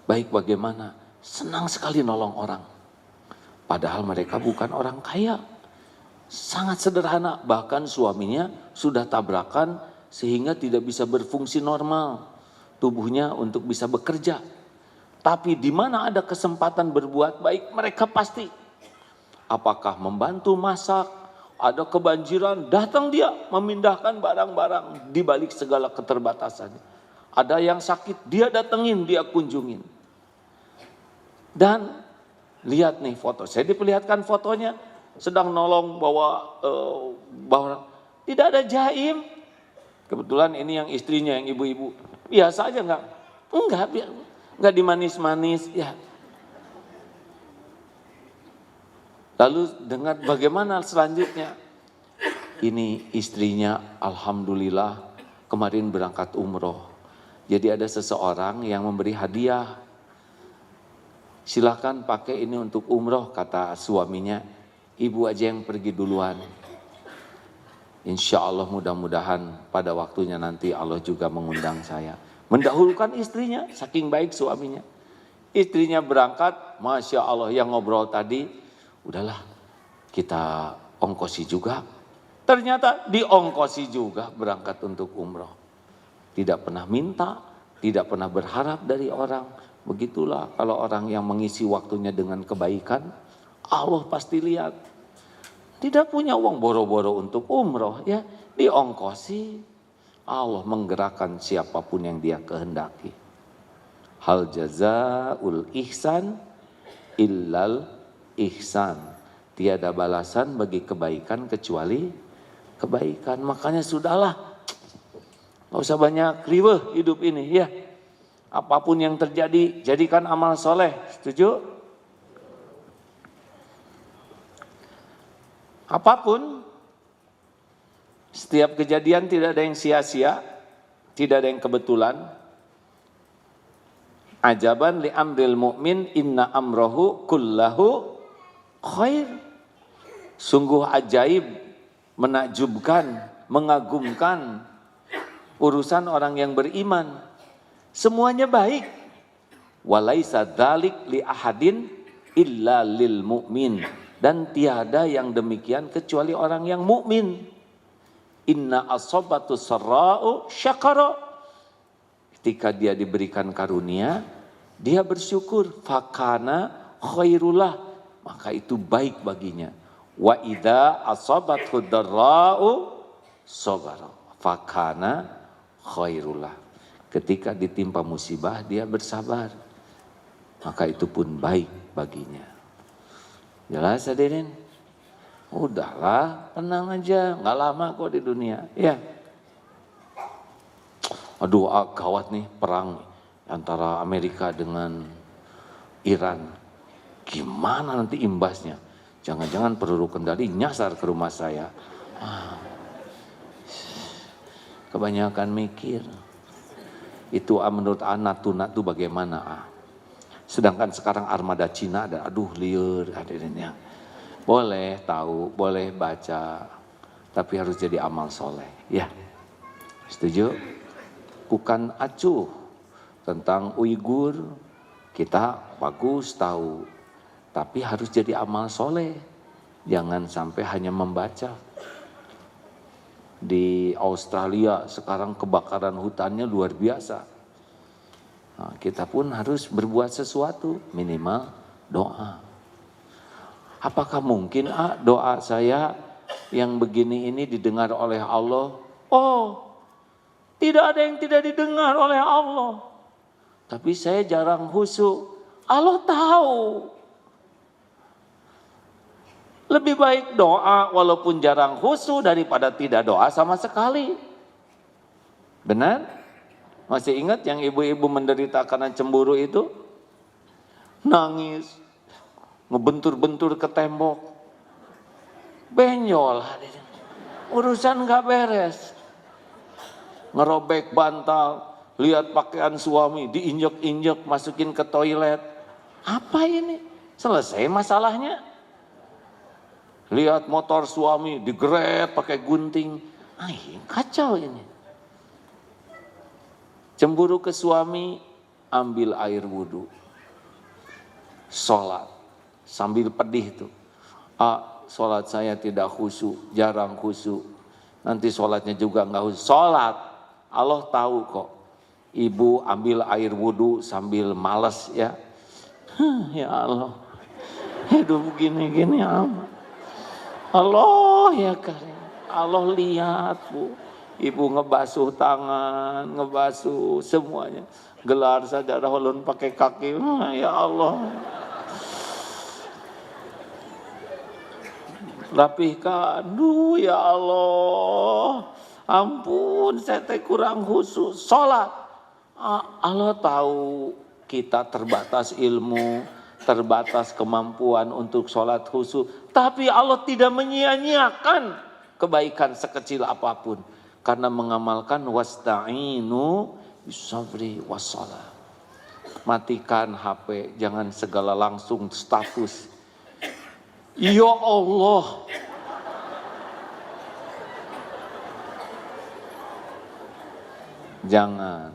Baik bagaimana? Senang sekali nolong orang. Padahal mereka bukan orang kaya. Sangat sederhana, bahkan suaminya sudah tabrakan sehingga tidak bisa berfungsi normal tubuhnya untuk bisa bekerja. Tapi di mana ada kesempatan berbuat baik, mereka pasti. Apakah membantu masak, ada kebanjiran, datang dia memindahkan barang-barang di balik segala keterbatasannya. Ada yang sakit, dia datengin, dia kunjungin. Dan lihat nih foto, saya diperlihatkan fotonya, sedang nolong bawa tidak ada jaim. Kebetulan ini yang istrinya, yang ibu-ibu. Biasa aja enggak dimanis-manis ya. Lalu dengar bagaimana selanjutnya. Ini istrinya alhamdulillah kemarin berangkat umroh. Jadi ada seseorang yang memberi hadiah. Silakan pakai ini untuk umroh, kata suaminya. Ibu aja yang pergi duluan. Insya Allah mudah-mudahan pada waktunya nanti Allah juga mengundang saya. Mendahulukan istrinya, saking baik suaminya. Istrinya berangkat, Masya Allah yang ngobrol tadi, udahlah kita ongkosi juga. Ternyata diongkosi juga berangkat untuk umroh. Tidak pernah minta, tidak pernah berharap dari orang. Begitulah kalau orang yang mengisi waktunya dengan kebaikan, Allah pasti lihat. Tidak punya uang boro-boro untuk umroh ya, diongkosi. Allah menggerakkan siapapun yang dia kehendaki. Hal jazaul ihsan illal ihsan. Tiada balasan bagi kebaikan kecuali kebaikan. Makanya sudahlah, gak usah banyak riweh hidup ini ya. Apapun yang terjadi, jadikan amal soleh. Setuju? Apapun, setiap kejadian tidak ada yang sia-sia, tidak ada yang kebetulan. Ajaban li amril mu'min inna amrohu kullahu khair. Sungguh ajaib, menakjubkan, mengagumkan urusan orang yang beriman. Semuanya baik. Walaisa dzalik li ahadin illa lil mu'min. Dan tiada yang demikian kecuali orang yang mukmin. Inna asobatu sarra'u syakara. Ketika dia diberikan karunia, dia bersyukur. Fakana khairullah. Maka itu baik baginya. Wa idza asabathu darra'u sabara. Fakana khairullah. Ketika ditimpa musibah, dia bersabar. Maka itu pun baik baginya. Jelas hadirin? Udahlah, tenang aja, nggak lama kok di dunia. Ya. Aduh, gawat nih perang antara Amerika dengan Iran. Gimana nanti imbasnya? Jangan-jangan peluru kendali nyasar ke rumah saya. Kebanyakan mikir. Itu menurut Natuna itu bagaimana? Sedangkan sekarang armada Cina ada, aduh liur hadirin ya. Boleh tahu, boleh baca, tapi harus jadi amal soleh. Ya, setuju? Bukan acuh tentang Uighur, kita bagus tahu, tapi harus jadi amal soleh. Jangan sampai hanya membaca. Di Australia sekarang kebakaran hutannya luar biasa. Nah, kita pun harus berbuat sesuatu, minimal doa. Apakah mungkin doa saya yang begini ini didengar oleh Allah? Oh, tidak ada yang tidak didengar oleh Allah. Tapi saya jarang khusyuk. Allah tahu. Lebih baik doa walaupun jarang khusyuk daripada tidak doa sama sekali. Benar? Masih ingat yang ibu-ibu menderita karena cemburu itu? Nangis, ngebentur-bentur ke tembok. Benjol, urusan gak beres. Ngerobek bantal, lihat pakaian suami, diinjek-injek, masukin ke toilet. Apa ini? Selesai masalahnya. Lihat motor suami digeret pakai gunting. Kacau ini. Cemburu ke suami, ambil air wudhu. Sholat. Sambil pedih tuh. Sholat saya tidak khusyuk, jarang khusyuk. Nanti sholatnya juga enggak khusyuk. Sholat. Allah tahu kok. Ibu ambil air wudhu sambil males ya. Ya Allah. Hidup gini-gini amat. Allah ya Karim, Allah lihat Bu, ibu ngebasuh tangan, ngebasuh semuanya, gelar sajadah ulun pakai kaki, ya Allah. Rapihkan, ya Allah, ampun saya kurang khusyuk, sholat. Allah tahu kita terbatas ilmu, terbatas kemampuan untuk sholat khusyuk. Tapi Allah tidak menyia-nyiakan kebaikan sekecil apapun. Karena mengamalkan wasta'inu bisabri wassalah. Matikan HP, jangan segala langsung status. Ya Allah. Jangan.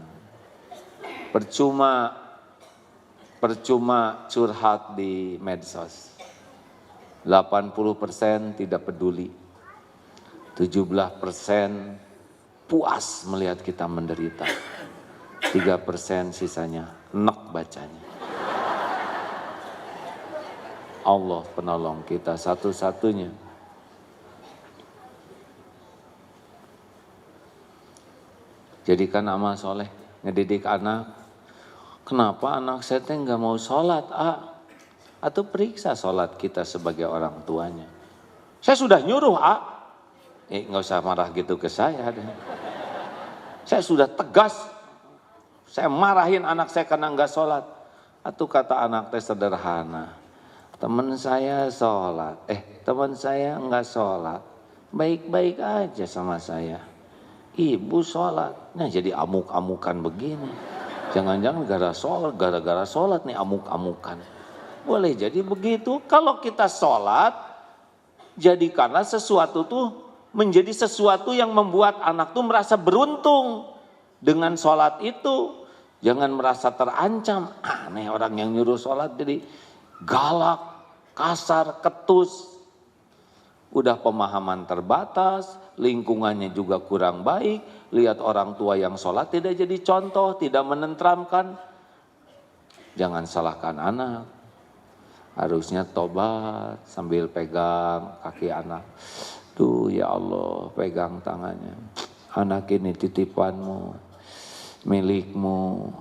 Percuma curhat di medsos. 80% tidak peduli. 17% puas melihat kita menderita. 3% sisanya enak bacanya. Allah penolong kita satu-satunya. Jadikan amal soleh, ngedidik anak. Kenapa anak saya nggak mau sholat, Atau periksa sholat kita sebagai orang tuanya. Saya sudah nyuruh, nggak usah marah gitu ke saya. Saya sudah tegas. Saya marahin anak saya karena nggak sholat. Atau kata anak saya sederhana. Teman saya sholat, teman saya nggak sholat. Baik-baik aja sama saya. Ibu sholat, nah jadi amuk-amukan begini. Jangan-jangan gara-gara sholat nih amuk-amukan. Boleh jadi begitu. Kalau kita sholat, jadikanlah sesuatu tuh menjadi sesuatu yang membuat anak tuh merasa beruntung dengan sholat itu. Jangan merasa terancam. Aneh orang yang nyuruh sholat jadi galak, kasar, ketus. Udah pemahaman terbatas, lingkungannya juga kurang baik. Lihat orang tua yang sholat tidak jadi contoh, tidak menenteramkan. Jangan salahkan anak. Harusnya tobat sambil pegang kaki anak. Duh ya Allah, pegang tangannya. Anak ini titipanmu, milikmu,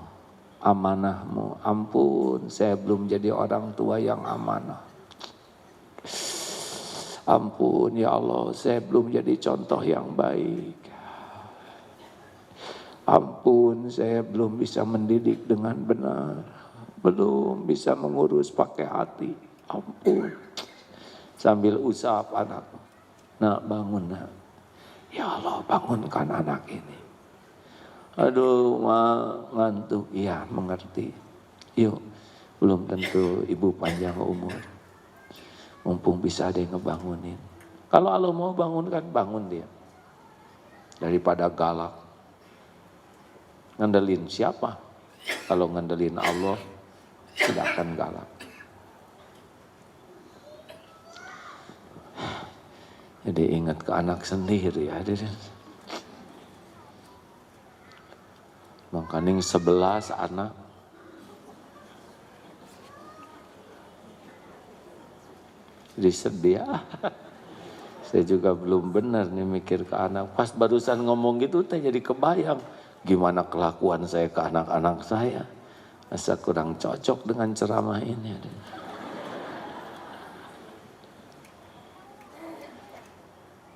amanahmu. Ampun, saya belum jadi orang tua yang amanah. Ampun ya Allah, saya belum jadi contoh yang baik. Ampun, saya belum bisa mendidik dengan benar. Belum bisa mengurus pakai hati. Ampun. Sambil usap anak. Nak bangun nak. Ya Allah bangunkan anak ini. Aduh ngantuk. Iya mengerti. Yuk. Belum tentu ibu panjang umur. Mumpung bisa ada yang ngebangunin. Kalau Allah mau bangunkan, bangun dia. Daripada galak. Ngandelin siapa? Kalau ngandelin Allah, tidak akan galak. Jadi ingat ke anak sendiri hadirin. Makanya 11 anak. Jadi sedih. Saya juga belum benar nih mikir ke anak. Pas barusan ngomong gitu, saya jadi kebayang. Gimana kelakuan saya ke anak-anak saya. Masa kurang cocok dengan ceramah ini.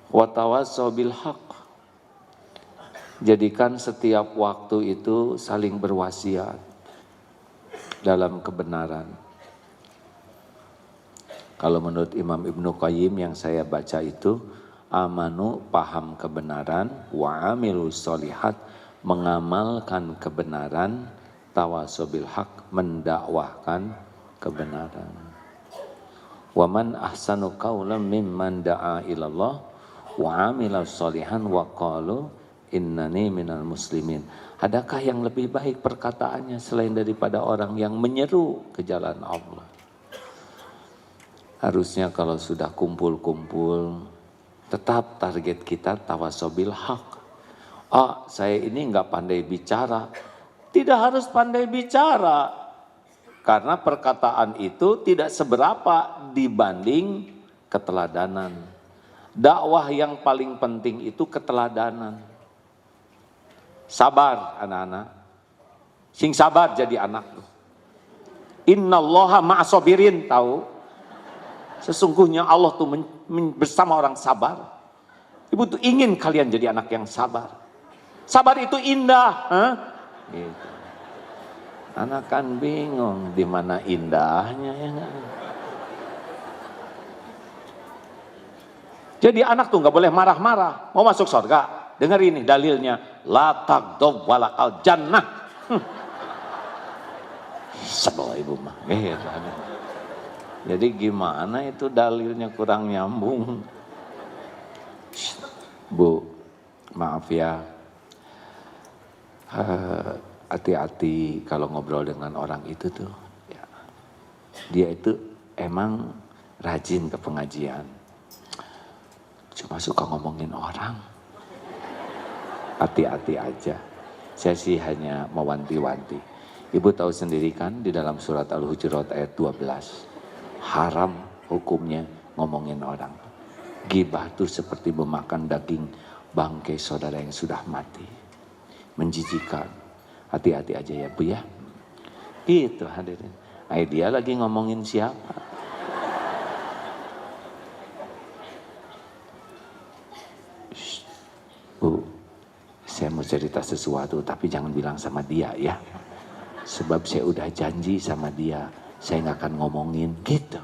Watawassaw bil haq. Jadikan setiap waktu itu saling berwasiat dalam kebenaran. Kalau menurut Imam Ibnu Qayyim yang saya baca itu, amanu paham kebenaran, wa amilu sholihat mengamalkan kebenaran, tawassaw bil haq mendakwahkan kebenaran. Wa man ahsanu qawlan mimman da'a ilallah wa amila sholihan wa qalu innani minal muslimin. Adakah yang lebih baik perkataannya selain daripada orang yang menyeru ke jalan Allah? Harusnya kalau sudah kumpul-kumpul, tetap target kita tawassaw bil haq. Saya ini enggak pandai bicara. Tidak harus pandai bicara. Karena perkataan itu tidak seberapa dibanding keteladanan. Dakwah yang paling penting itu keteladanan. Sabar anak-anak. Sing sabar jadi anak. Innallaha ma'asobirin, tahu? Sesungguhnya Allah tuh bersama orang sabar. Ibu tuh ingin kalian jadi anak yang sabar. Sabar itu indah. Gitu. Anak kan bingung di mana indahnya ya gak? Jadi anak tuh nggak boleh marah-marah. Mau masuk surga, dengar ini dalilnya. La taghdab walakal jannah. Sebel ibu mah. Jadi gimana itu dalilnya kurang nyambung. Bu, maaf ya. Hati-hati kalau ngobrol dengan orang itu tuh. Ya. Dia itu emang rajin ke pengajian. Cuma suka ngomongin orang. Hati-hati aja. Saya sih hanya mewanti-wanti. Ibu tahu sendiri kan di dalam surat Al-Hujurat ayat 12. Haram hukumnya ngomongin orang. Ghibah itu seperti memakan daging bangkai saudara yang sudah mati. Menjijikan. Hati-hati aja ya Bu ya. Gitu hadirin. Dia lagi ngomongin siapa? Shh. Bu, saya mau cerita sesuatu tapi jangan bilang sama dia ya. Sebab saya udah janji sama dia. Saya nggak akan ngomongin gitu.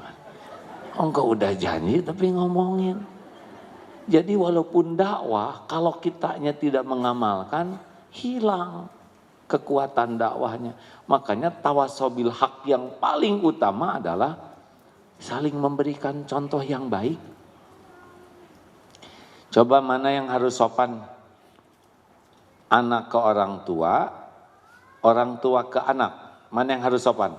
Engkau udah janji tapi ngomongin. Jadi walaupun dakwah, kalau kitanya tidak mengamalkan, hilang kekuatan dakwahnya. Makanya tawassaw bil haq yang paling utama adalah saling memberikan contoh yang baik. Coba mana yang harus sopan? Anak ke orang tua ke anak. Mana yang harus sopan?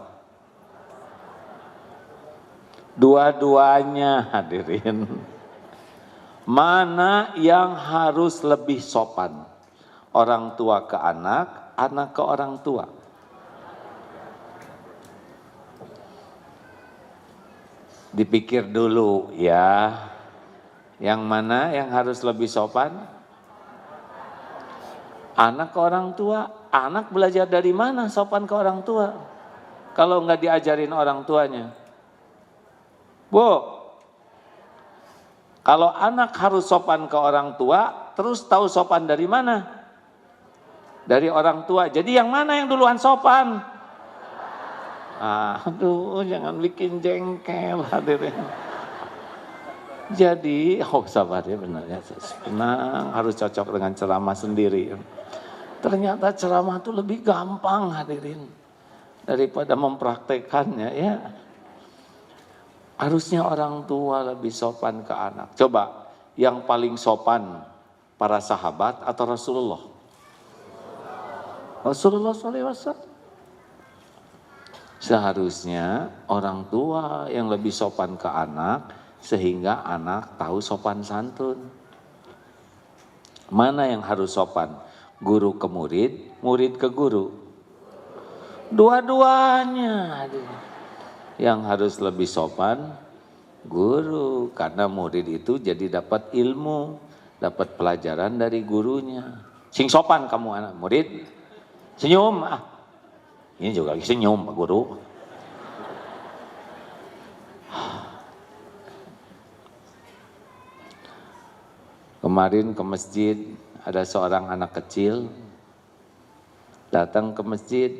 Dua-duanya hadirin. Mana yang harus lebih sopan? Orang tua ke anak, anak ke orang tua. Dipikir dulu ya. Yang mana yang harus lebih sopan? Anak ke orang tua. Anak belajar dari mana sopan ke orang tua? Kalau nggak diajarin orang tuanya. Bu, kalau anak harus sopan ke orang tua, terus tahu sopan dari mana? Dari orang tua. Jadi yang mana yang duluan sopan? Aduh, jangan bikin jengkel hadirin. Jadi, sabar ya benar ya. Tenang, harus cocok dengan ceramah sendiri. Ternyata ceramah itu lebih gampang hadirin. Daripada mempraktekannya ya. Harusnya orang tua lebih sopan ke anak. Coba, yang paling sopan para sahabat atau Rasulullah? Rasulullah SAW. Seharusnya orang tua yang lebih sopan ke anak, sehingga anak tahu sopan santun. Mana yang harus sopan? Guru ke murid, murid ke guru. Dua-duanya. Yang harus lebih sopan guru, karena murid itu jadi dapat ilmu, dapat pelajaran dari gurunya. Sing sopan kamu anak murid, senyum ah. Ini juga senyum Pak Guru. Kemarin ke masjid ada seorang anak kecil datang ke masjid,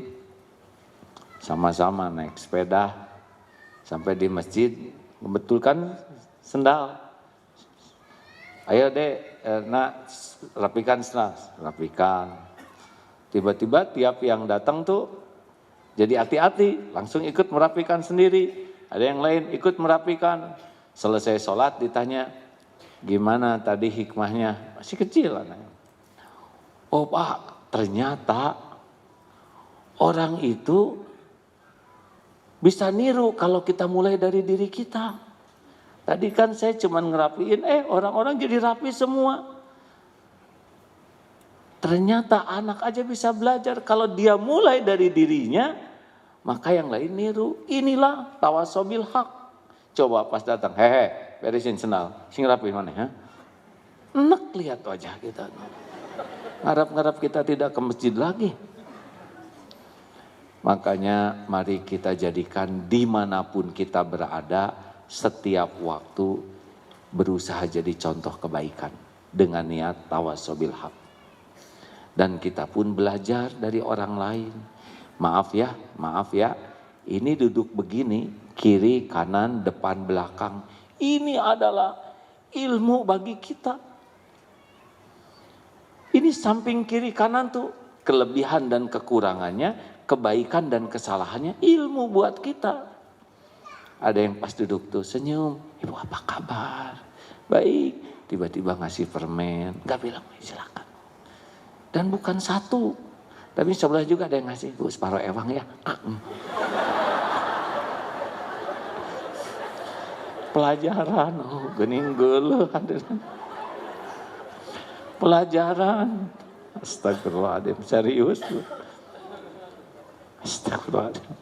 sama-sama naik sepeda sampai di masjid, kebetulan sendal. Ayo dek, nak rapikan sendal, rapikan. Tiba-tiba tiap yang datang tuh jadi hati-hati, langsung ikut merapikan sendiri. Ada yang lain ikut merapikan. Selesai sholat ditanya, gimana tadi hikmahnya? Masih kecil anaknya. Oh Pak, ternyata orang itu bisa niru kalau kita mulai dari diri kita. Tadi kan saya cuma ngerapiin, orang-orang jadi rapi semua. Ternyata anak aja bisa belajar kalau dia mulai dari dirinya, maka yang lain niru. Inilah tawasobil hak. Coba pas datang, hehe, beresin sendal, sing rapi mana ya? Enak lihat wajah kita. Ngarap-ngarap kita tidak ke masjid lagi. Makanya mari kita jadikan dimanapun kita berada, setiap waktu berusaha jadi contoh kebaikan dengan niat tawasobil haq. Dan kita pun belajar dari orang lain. Maaf ya, ini duduk begini, kiri, kanan, depan, belakang. Ini adalah ilmu bagi kita. Ini samping kiri kanan tuh kelebihan dan kekurangannya, kebaikan dan kesalahannya, ilmu buat kita. Ada yang pas duduk tuh senyum, ibu apa kabar? Baik, tiba-tiba ngasih permen, gak bilang silakan. Dan bukan satu, tapi sebelah juga ada yang ngasih, bu separuh ewang ya. Pelajaran, oh gening geuleuh hadirin. Pelajaran, astagfirullahaladzim, serius tuh. Astagfirullahaladzim.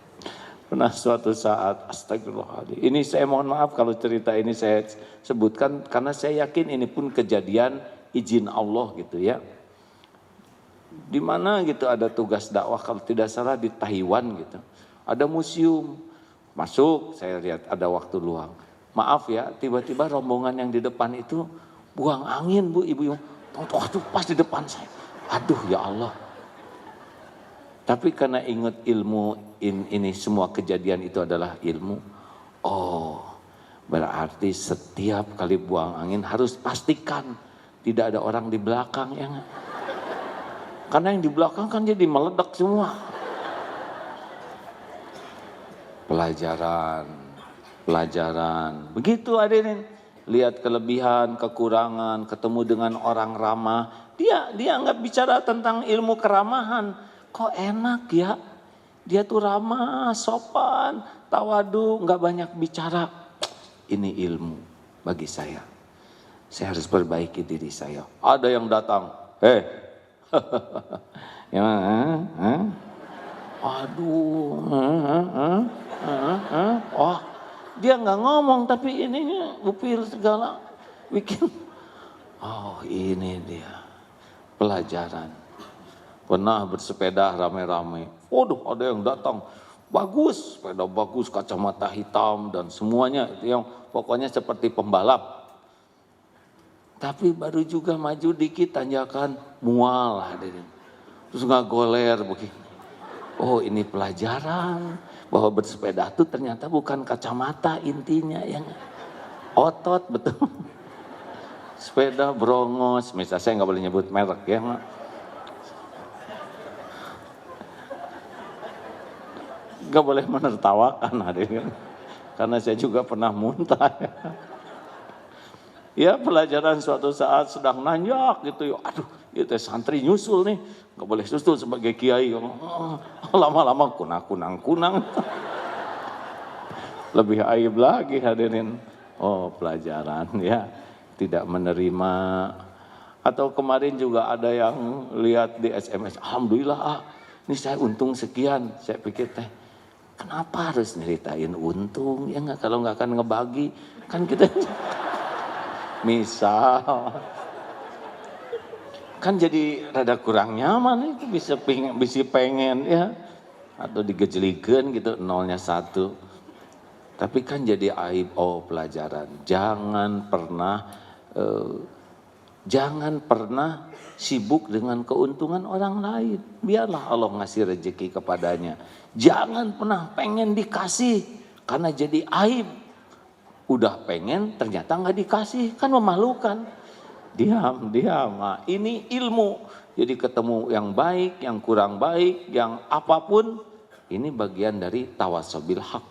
Pernah suatu saat, astagfirullahaladzim. Ini saya mohon maaf kalau cerita ini saya sebutkan karena saya yakin ini pun kejadian izin Allah gitu ya. Di mana gitu ada tugas dakwah kalau tidak salah di Taiwan gitu. Ada museum. Masuk, saya lihat ada waktu luang. Maaf ya, tiba-tiba rombongan yang di depan itu buang angin bu, ibu. Waduh pas di depan saya. Aduh ya Allah. Tapi karena ingat ilmu ini semua kejadian itu adalah ilmu. Oh, berarti setiap kali buang angin harus pastikan tidak ada orang di belakang ya. Karena yang di belakang kan jadi meledak semua. Pelajaran. Begitu hadirin. Lihat kelebihan, kekurangan, ketemu dengan orang ramah. Dia nggak bicara tentang ilmu keramahan. Kok enak ya, dia tuh ramah, sopan, tawadu, nggak banyak bicara. Ini ilmu bagi saya. Saya harus perbaiki diri saya. Ada yang datang, wah, dia nggak ngomong tapi ininya upil segala bikin. Oh ini dia pelajaran. Pernah bersepeda rame-rame. Waduh, ada yang datang. Bagus, sepeda bagus, kacamata hitam dan semuanya itu yang pokoknya seperti pembalap. Tapi baru juga maju dikit tanjakan mual hadirin. Terus nggak goler begini. Oh, ini pelajaran bahwa bersepeda itu ternyata bukan kacamata intinya yang otot betul. Sepeda brongos, misalnya saya nggak boleh nyebut merek ya. Gak boleh menertawakan hadirin, karena saya juga pernah muntah. Ya pelajaran suatu saat sedang nanjak gitu, aduh itu santri nyusul nih, gak boleh susul sebagai kiai, lama-lama kunang. Lebih aib lagi hadirin. Oh pelajaran ya, tidak menerima Atau kemarin juga ada yang lihat di SMS, alhamdulillah ini saya untung sekian. Saya pikir teh, kenapa harus nyeritain untung? Ya nggak, kalau nggak akan ngebagi, kan kita misal kan jadi rada kurang nyaman itu, bisa pengen ya, atau digejelikan gitu nolnya 1. Tapi kan jadi aib. Pelajaran, jangan pernah sibuk dengan keuntungan orang lain. Biarlah Allah ngasih rezeki kepadanya. Jangan pernah pengen dikasih, karena jadi aib. Udah pengen ternyata nggak dikasih, kan memalukan. Diam. Nah, ini ilmu. Jadi ketemu yang baik, yang kurang baik, yang apapun, ini bagian dari tawasobil haq.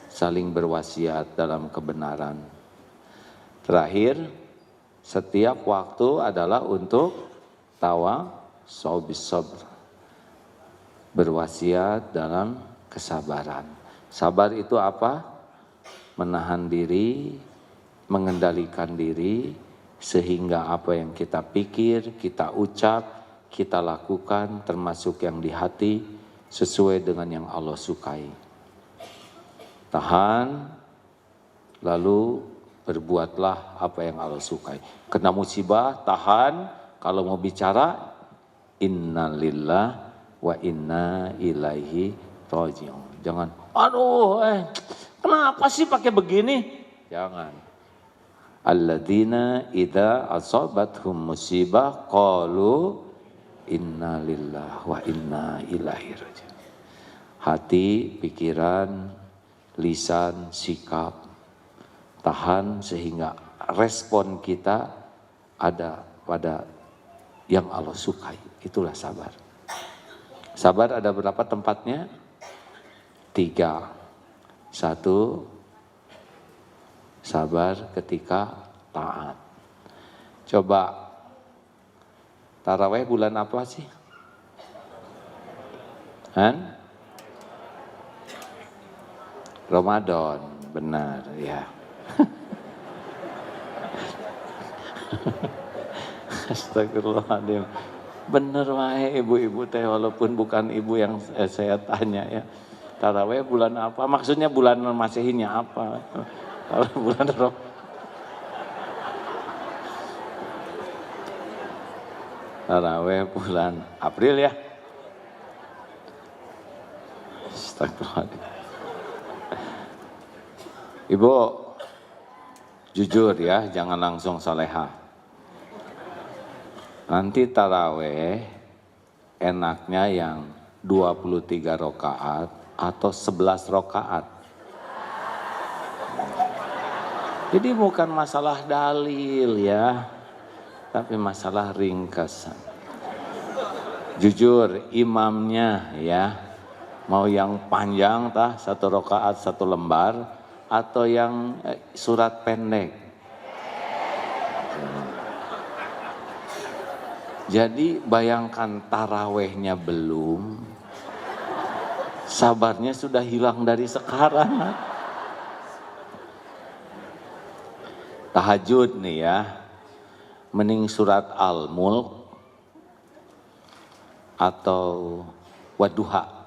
Saling berwasiat dalam kebenaran. Terakhir, setiap waktu adalah untuk tawasobil sabr. Berwasiat dalam kesabaran. Sabar itu apa? Menahan diri, mengendalikan diri, sehingga apa yang kita pikir, kita ucap, kita lakukan, termasuk yang di hati, sesuai dengan yang Allah sukai. Tahan, lalu berbuatlah apa yang Allah sukai. Kena musibah, tahan. Kalau mau bicara, innalillah wa inna ilaihi raji'un. Jangan, kenapa sih pakai begini? Jangan. Alladzina idza asabathum musibah qalu innalillahi wa inna ilaihi raji'un. Hati, pikiran, lisan, sikap, tahan sehingga respon kita ada pada yang Allah sukai. Itulah sabar. Sabar ada berapa tempatnya? 3. 1, sabar ketika taat. Coba, taraweh bulan apa sih? Ramadan, benar ya. Astagfirullahaladzim. Bener wae ibu-ibu teh, walaupun bukan ibu yang saya tanya ya. Taraweh bulan apa? Maksudnya bulan Masehinya apa? Kalau bulan taraweh bulan April ya. Astagfirullahaladzim. Ibu, jujur ya, jangan langsung salehah. Nanti taraweh enaknya yang 23 rakaat atau 11 rakaat. Jadi bukan masalah dalil ya, tapi masalah ringkasan. Jujur, imamnya ya, mau yang panjang 1 rakaat 1 lembar, atau yang surat pendek. Jadi bayangkan tarawehnya belum, sabarnya sudah hilang dari sekarang. Tahajud nih ya, mending surat Al-Mulk atau Wadduha.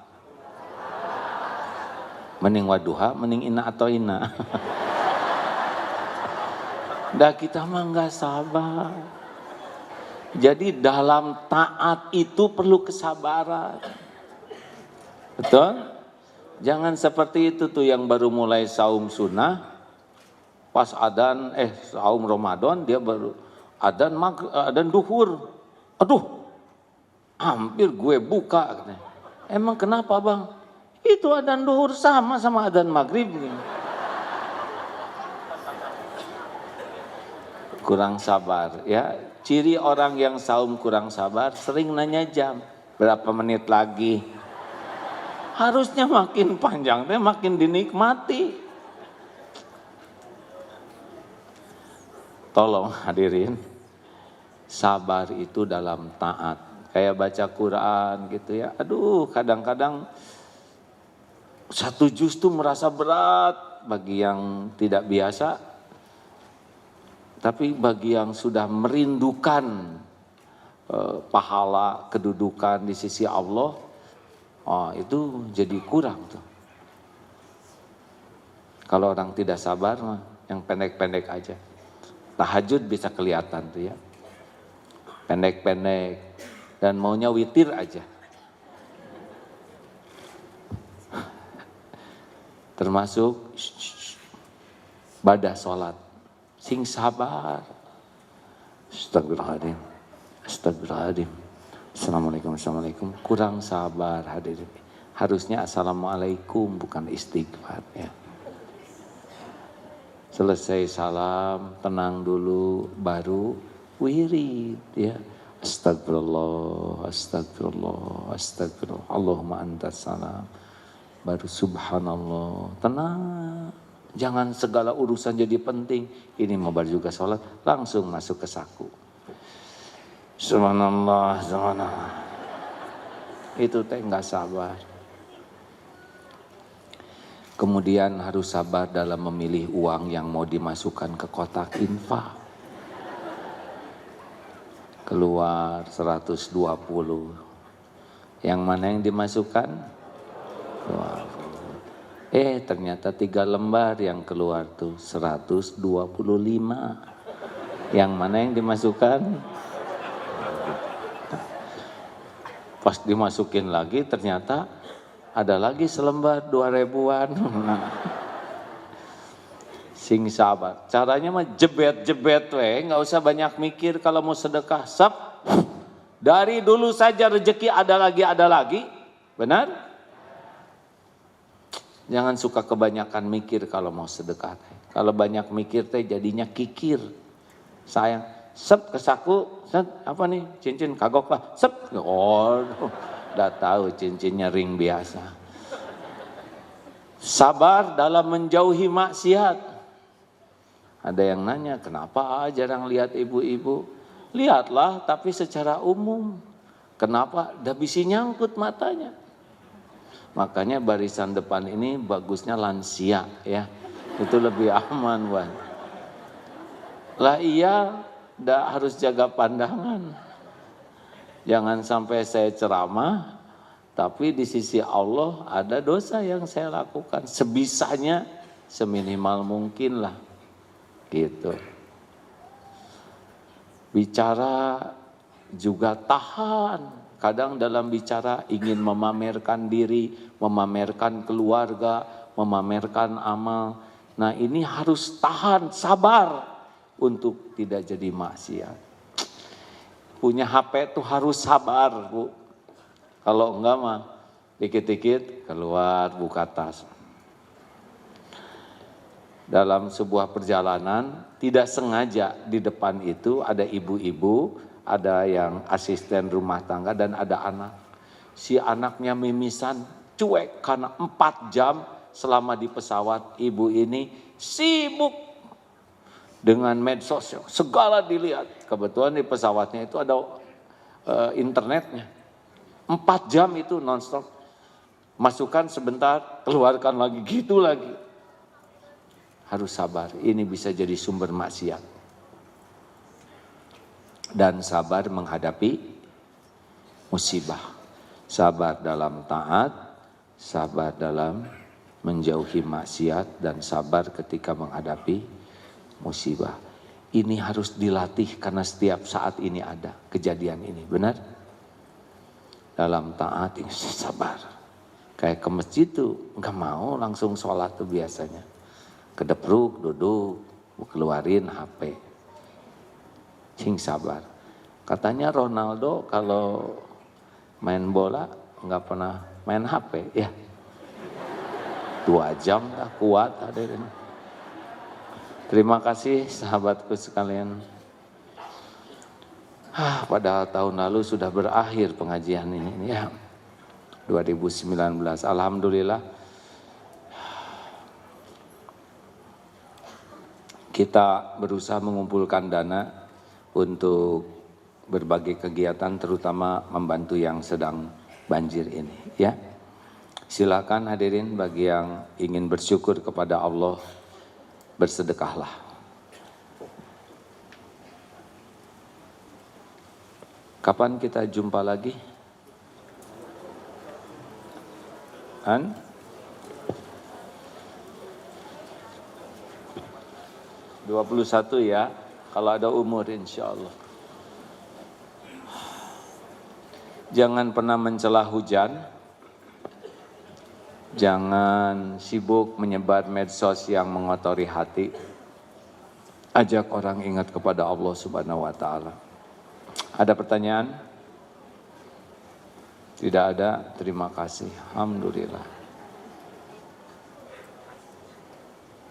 Mending Wadduha, mending Inna atau Inna. Dah kita mah nggak sabar. Jadi dalam taat itu perlu kesabaran. Betul? Jangan seperti itu tuh yang baru mulai saum sunnah, pas adzan saum Ramadan dia baru adzan duhur. Aduh, hampir gue buka. Emang kenapa bang? Itu adzan duhur sama adzan maghrib. Kurang sabar ya. Ciri orang yang saum kurang sabar sering nanya jam. Berapa menit lagi? Harusnya makin panjang, makin dinikmati. Tolong hadirin, sabar itu dalam taat. Kayak baca Quran gitu ya. Aduh, kadang-kadang 1 juz tuh merasa berat bagi yang tidak biasa. Tapi bagi yang sudah merindukan pahala, kedudukan di sisi Allah, itu jadi kurang tuh. Kalau orang tidak sabar mah yang pendek-pendek aja. Tahajud bisa kelihatan tuh ya. Pendek-pendek dan maunya witir aja. Termasuk badah sholat. Sing sabar. Astagfirullahaladzim. Astagfirullahaladzim. Assalamualaikum. Kurang sabar hadirin. Harusnya assalamualaikum bukan istighfar ya. Selesai salam, tenang dulu, baru wirid ya. Astagfirullah. Allahumma antas salam. Baru subhanallah, tenang. Jangan segala urusan jadi penting. Ini mau juga sholat, langsung masuk ke saku. Subhanallah. Itu teh nggak sabar. Kemudian harus sabar dalam memilih uang yang mau dimasukkan ke kotak infak. Keluar 120. Yang mana yang dimasukkan? 20. Ternyata 3 lembar yang keluar tuh 125. Yang mana yang dimasukkan? Pas dimasukin lagi ternyata ada lagi selembar 2.000-an. Sing sabar. Caranya mah jebet-jebet nggak usah banyak mikir kalau mau sedekah. Dari dulu saja rezeki ada lagi. Benar? Jangan suka kebanyakan mikir kalau mau sedekah. Kalau banyak mikir teh jadinya kikir. Sayang. Ke saku. Apa nih? Cincin kagok lah. Udah tahu cincinnya ring biasa. Sabar dalam menjauhi maksiat. Ada yang nanya, kenapa jarang lihat ibu-ibu? Lihatlah, tapi secara umum. Kenapa? Dah bisa nyangkut matanya. Makanya barisan depan ini bagusnya lansia ya. Itu lebih aman, Wan. Lah iya, dah harus jaga pandangan. Jangan sampai saya ceramah, tapi di sisi Allah ada dosa yang saya lakukan. Sebisanya, seminimal mungkin lah. Gitu. Bicara juga tahan. Kadang dalam bicara ingin memamerkan diri, memamerkan keluarga, memamerkan amal. Nah ini harus tahan, sabar untuk tidak jadi maksiat. Punya HP tuh harus sabar, Bu. Kalau enggak mah dikit-dikit keluar buka tas. Dalam sebuah perjalanan tidak sengaja di depan itu ada ibu-ibu, ada yang asisten rumah tangga dan ada anak. Si anaknya mimisan, cuek karena 4 jam selama di pesawat. Ibu ini sibuk dengan medsos, segala dilihat. Kebetulan di pesawatnya itu ada internetnya. 4 jam itu nonstop. Masukkan sebentar, keluarkan lagi, gitu lagi. Harus sabar, ini bisa jadi sumber maksiat. Dan sabar menghadapi musibah. Sabar dalam taat, sabar dalam menjauhi maksiat, dan sabar ketika menghadapi musibah. Ini harus dilatih karena setiap saat ini ada kejadian ini, benar? Dalam taat ini sabar. Kayak ke masjid tuh nggak mau langsung sholat tuh biasanya. Kedepruk, duduk, keluarin HP. Sing sabar. Katanya Ronaldo kalau main bola nggak pernah main HP ya. 2 jam dah kuat hadirin. Terima kasih sahabatku sekalian. Padahal tahun lalu sudah berakhir pengajian ini ya. 2019. Alhamdulillah. Kita berusaha mengumpulkan dana untuk berbagai kegiatan, terutama membantu yang sedang banjir ini ya. Silakan hadirin bagi yang ingin bersyukur kepada Allah, bersedekahlah. Kapan kita jumpa lagi? 21 ya, kalau ada umur insya Allah. Jangan pernah mencela hujan, jangan sibuk menyebar medsos yang mengotori hati. Ajak orang ingat kepada Allah Subhanahu wa Ta'ala. Ada pertanyaan? Tidak ada, terima kasih. Alhamdulillah.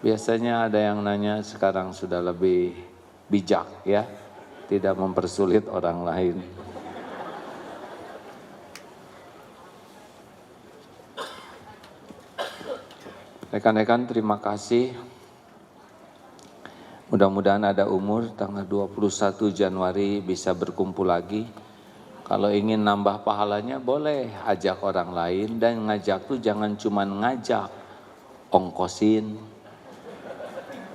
Biasanya ada yang nanya, sekarang sudah lebih bijak ya, tidak mempersulit orang lain. Rekan-rekan, terima kasih. Mudah-mudahan ada umur tanggal 21 Januari bisa berkumpul lagi. Kalau ingin nambah pahalanya boleh ajak orang lain, dan ngajak tuh jangan cuman ngajak, ongkosin,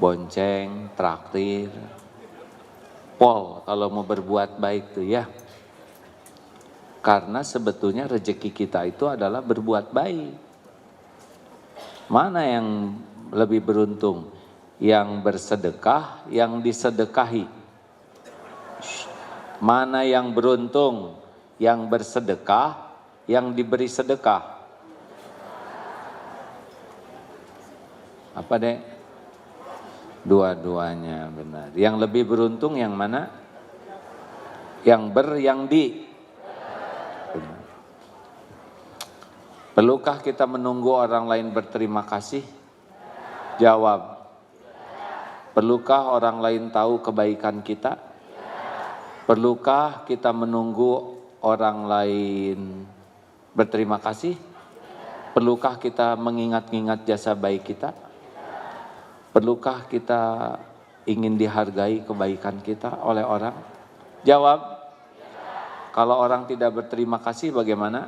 bonceng, traktir, pol kalau mau berbuat baik tuh ya. Karena sebetulnya rezeki kita itu adalah berbuat baik. Mana yang lebih beruntung? Yang bersedekah, yang disedekahi. Mana yang beruntung? Yang bersedekah, yang diberi sedekah. Apa dek? Dua-duanya benar. Yang lebih beruntung yang mana? Yang di. Benar. Perlukah kita menunggu orang lain berterima kasih? Jawab. Perlukah orang lain tahu kebaikan kita? Perlukah kita menunggu orang lain berterima kasih? Perlukah kita mengingat-ingat jasa baik kita? Perlukah kita ingin dihargai kebaikan kita oleh orang? Jawab. Kalau orang tidak berterima kasih bagaimana?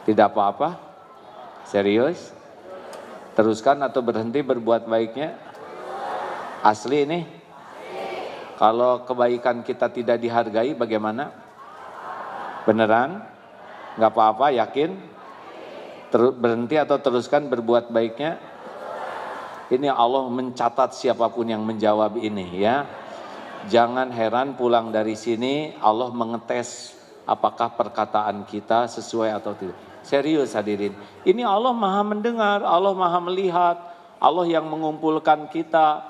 Tidak apa-apa? Serius? Teruskan atau berhenti berbuat baiknya? Asli ini? Kalau kebaikan kita tidak dihargai bagaimana? Beneran? Nggak apa-apa, yakin? Berhenti atau teruskan berbuat baiknya? Ini Allah mencatat siapapun yang menjawab ini ya. Jangan heran pulang dari sini Allah mengetes apakah perkataan kita sesuai atau tidak. Serius hadirin, ini Allah maha mendengar, Allah maha melihat, Allah yang mengumpulkan kita,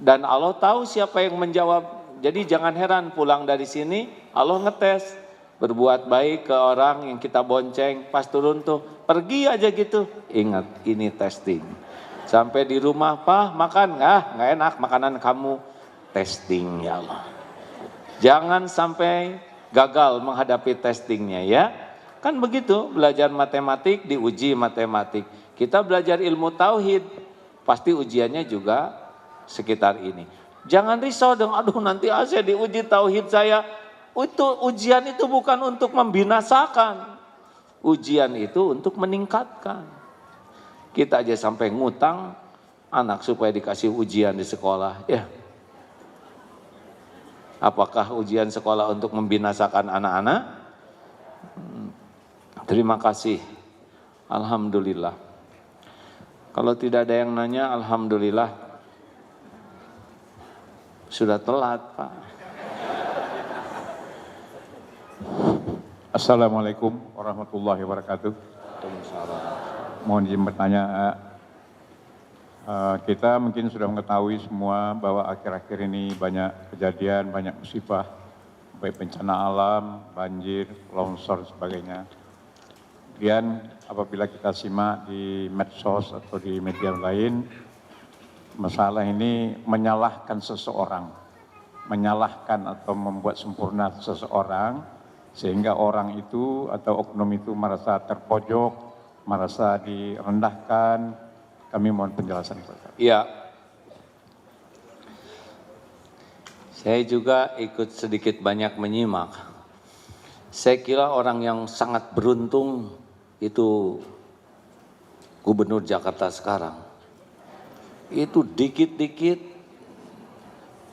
dan Allah tahu siapa yang menjawab. Jadi jangan heran pulang dari sini Allah ngetes, berbuat baik ke orang yang kita bonceng, pas turun tuh pergi aja gitu, ingat ini testing. Sampai di rumah, Pak makan nggak enak makanan kamu, testing ya Allah. Jangan sampai gagal menghadapi testingnya ya. Kan begitu, belajar matematik diuji matematik. Kita belajar ilmu tauhid, pasti ujiannya juga sekitar ini. Jangan risau dong, aduh nanti saya diuji tauhid saya. Itu ujian itu bukan untuk membinasakan. Ujian itu untuk meningkatkan. Kita aja sampai ngutang anak supaya dikasih ujian di sekolah. Ya. Apakah ujian sekolah untuk membinasakan anak-anak? Terima kasih. Alhamdulillah. Kalau tidak ada yang nanya, alhamdulillah. Sudah telat, Pak. Assalamualaikum warahmatullahi wabarakatuh. Mohon izin bertanya, kita mungkin sudah mengetahui semua bahwa akhir-akhir ini banyak kejadian, banyak musibah, baik bencana alam, banjir, longsor, sebagainya. Kemudian apabila kita simak di medsos atau di media lain, masalah ini menyalahkan seseorang, menyalahkan atau membuat sempurna seseorang, sehingga orang itu atau oknum itu merasa terpojok, merasa direndahkan. Kami mohon penjelasan. Iya. Saya juga ikut sedikit banyak menyimak. Saya kira orang yang sangat beruntung itu Gubernur Jakarta sekarang. Itu dikit-dikit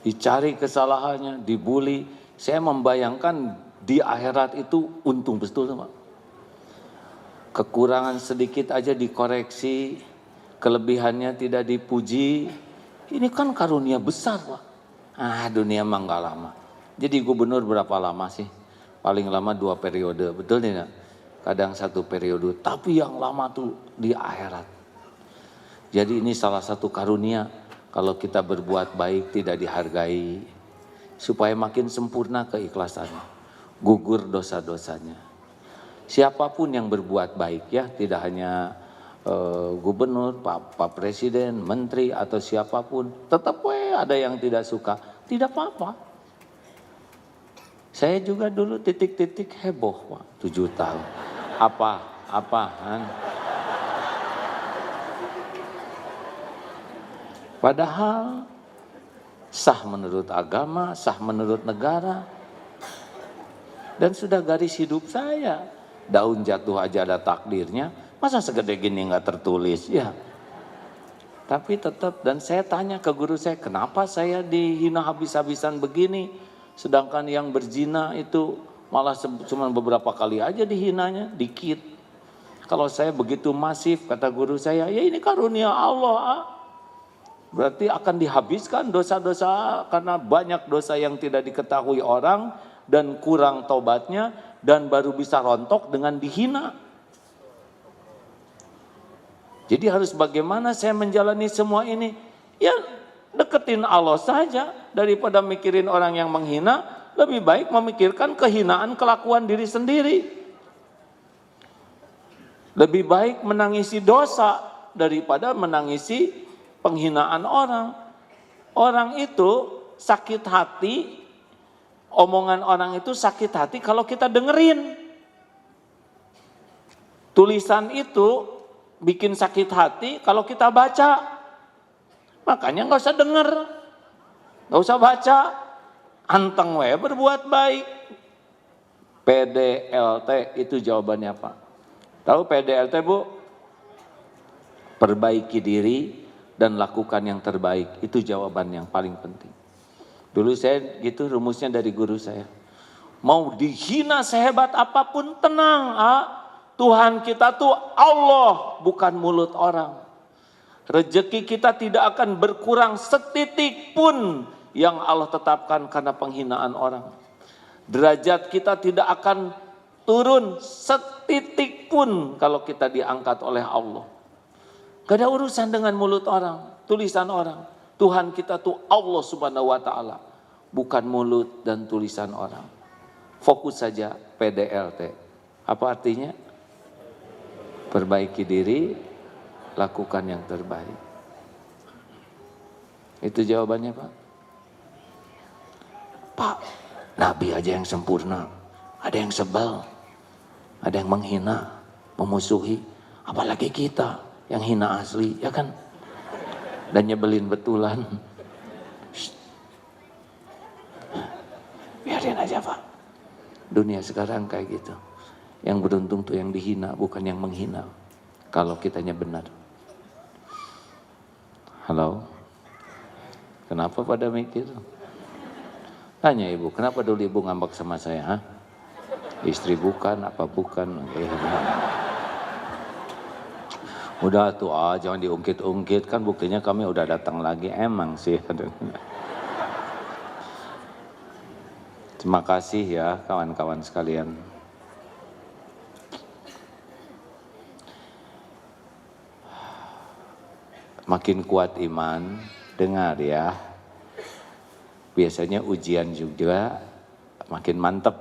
dicari kesalahannya, dibully. Saya membayangkan di akhirat itu untung betul, Pak. Kekurangan sedikit aja dikoreksi, kelebihannya tidak dipuji. Ini kan karunia besar, Pak. Dunia mah nggak lama. Jadi gubernur berapa lama sih? Paling lama 2 periode, betul tidak? Kadang 1 periode, tapi yang lama tuh di akhirat. Jadi ini salah satu karunia kalau kita berbuat baik tidak dihargai, supaya makin sempurna keikhlasannya, gugur dosa-dosanya. Siapapun yang berbuat baik ya, tidak hanya gubernur, Pak Presiden, menteri atau siapapun, tetap ada yang tidak suka, tidak apa-apa. Saya juga dulu titik-titik heboh, Pak, 7 tahun. Apaan? Padahal sah menurut agama, sah menurut negara, dan sudah garis hidup saya. Daun jatuh aja ada takdirnya, masa segede gini nggak tertulis ya. Tapi tetap, dan saya tanya ke guru saya, kenapa saya dihina habis-habisan begini, sedangkan yang berzina itu malah cuma beberapa kali aja dihinanya, dikit. Kalau saya begitu masif, kata guru saya, ya ini karunia Allah. Berarti akan dihabiskan dosa-dosa karena banyak dosa yang tidak diketahui orang dan kurang taubatnya, dan baru bisa rontok dengan dihina. Jadi harus bagaimana saya menjalani semua ini? Ya deketin Allah saja daripada mikirin orang yang menghina, lebih baik memikirkan kehinaan kelakuan diri sendiri. Lebih baik menangisi dosa daripada menangisi penghinaan orang. Orang itu sakit hati, omongan orang itu sakit hati kalau kita dengerin. Tulisan itu bikin sakit hati kalau kita baca. Makanya nggak usah denger, nggak usah baca, anteng we berbuat baik. PDLT itu jawabannya apa? Tahu PDLT, Bu? Perbaiki diri dan lakukan yang terbaik. Itu jawaban yang paling penting. Dulu saya gitu rumusnya dari guru saya. Mau dihina sehebat apapun tenang, Tuhan kita tuh Allah, bukan mulut orang. Rezeki kita tidak akan berkurang setitik pun yang Allah tetapkan karena penghinaan orang. Derajat kita tidak akan turun setitik pun kalau kita diangkat oleh Allah. Gak ada urusan dengan mulut orang, tulisan orang. Tuhan kita tuh Allah Subhanahu wa Ta'ala, bukan mulut dan tulisan orang. Fokus saja PDLT. Apa artinya? Perbaiki diri, lakukan yang terbaik. Itu jawabannya, Pak. Pak, Nabi aja yang sempurna, ada yang sebel, ada yang menghina, memusuhi, apalagi kita yang hina asli, ya kan? Dan nyebelin betulan. Biarin aja, Pak. Dunia sekarang kayak gitu. Yang beruntung tuh yang dihina, bukan yang menghina. Kalau kitanya benar. Halo? Kenapa pada mikir? Tanya ibu, kenapa dulu ibu ngambek sama saya? Istri bukan, apa bukan? Udah tuh, jangan diungkit-ungkit, kan buktinya kami udah datang lagi, emang sih. Terima kasih ya kawan-kawan sekalian. Makin kuat iman, dengar ya. Biasanya ujian juga makin mantep.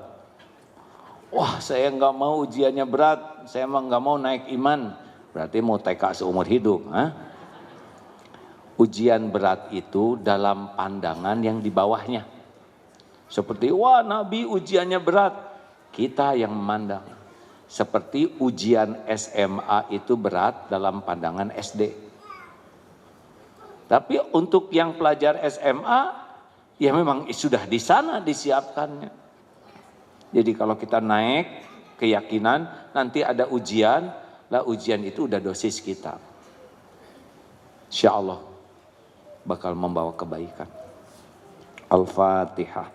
Wah, saya nggak mau ujiannya berat, saya emang nggak mau naik iman. Berarti mau TK seumur hidup. Ujian berat itu dalam pandangan yang di bawahnya. Seperti, wah Nabi ujiannya berat. Kita yang memandang. Seperti ujian SMA itu berat dalam pandangan SD. Tapi untuk yang pelajar SMA, ya memang sudah di sana disiapkannya. Jadi kalau kita naik keyakinan, nanti ada ujian, lah ujian itu udah dosis kita. Insya Allah bakal membawa kebaikan. Al-Fatihah.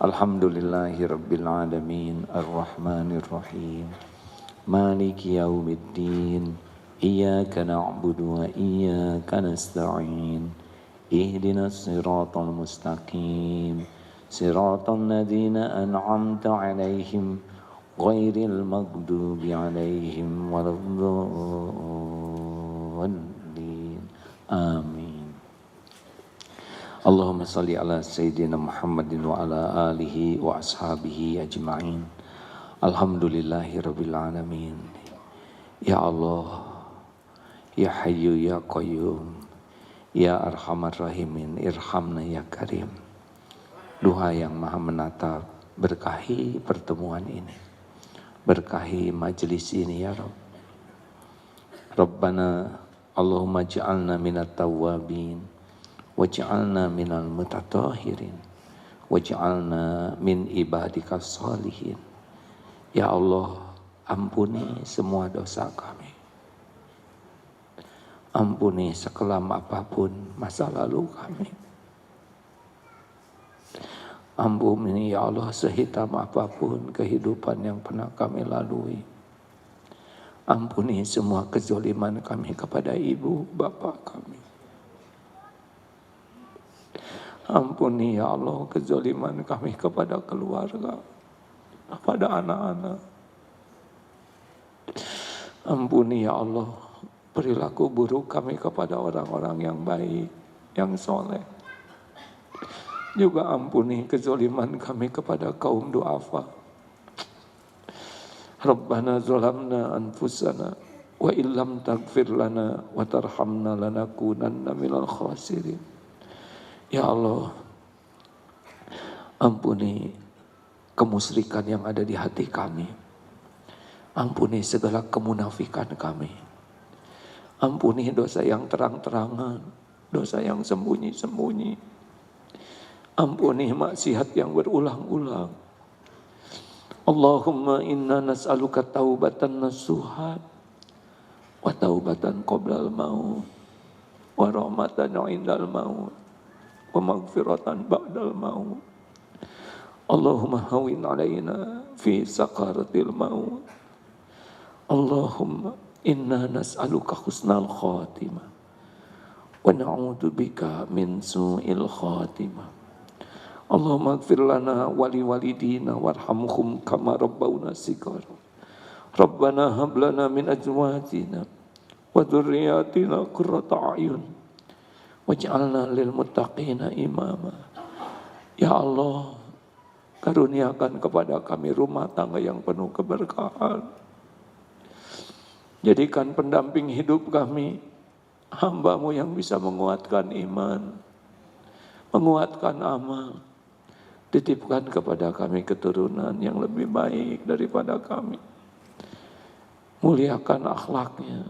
Alhamdulillahi rabbil alamin, arrahmanir rahim, maliki yaumiddin, iyyaka na'budu wa iyyaka nasta'in, ihdinas siratal mustaqim, siratal ladzina an'amta 'alaihim ghairil maghdubi 'alaihim waladdallin. Amin. Allahumma salli ala Sayyidina Muhammadin wa ala alihi wa ashabihi ajma'in. Alhamdulillahi rabbil alamin. Ya Allah, Ya Hayyu Ya Qayyum, Ya Arhamar Rahimin, Irhamna Ya Karim. Duha yang maha menatap, berkahi pertemuan ini, berkahi majlis ini ya Rabb. Rabbana Allahumma ja'alna minat tawwabin, waj'alna minal mutatahhirin, waj'alna min ibadikas sholihin. Ya Allah, ampuni semua dosa kami. Ampuni sekelam apapun masa lalu kami. Ampuni ya Allah sehitam apapun kehidupan yang pernah kami lalui. Ampuni semua kezaliman kami kepada ibu bapak kami. Ampuni ya Allah kezaliman kami kepada keluarga, kepada anak-anak. Ampuni ya Allah perilaku buruk kami kepada orang-orang yang baik, yang soleh. Juga ampuni kezaliman kami kepada kaum du'afa. Rabbana zalamna anfusana wa illam taghfir lana wa tarhamna lanakunanna minal khasirin. Ya Allah, ampuni kemusyrikan yang ada di hati kami. Ampuni segala kemunafikan kami. Ampuni dosa yang terang-terangan, dosa yang sembunyi-sembunyi. Ampuni maksiat yang berulang-ulang. Allahumma inna nas'aluka taubatan nasuha wa taubatan qoblal maut wa rahmatan indal maut wa maghfiratan ba'dal maut. Allahumma hawin alaina fi sakaratil maut. Allahumma inna nas'aluka husnal khatimah wa na'udzu bika min su'il khatimah. Allahumma ighfir lana wa li walidina warhamhum kama rabbawna shighara. Rabbana hab lana min azwajina wa dhurriyyatina qurrata a'yun waj'alna lil muttaqina imama. Ya Allah, karuniakan kepada kami rumah tangga yang penuh keberkahan. Jadikan pendamping hidup kami hamba-Mu yang bisa menguatkan iman, menguatkan amal. Titipkan kepada kami keturunan yang lebih baik daripada kami. Muliakan akhlaknya,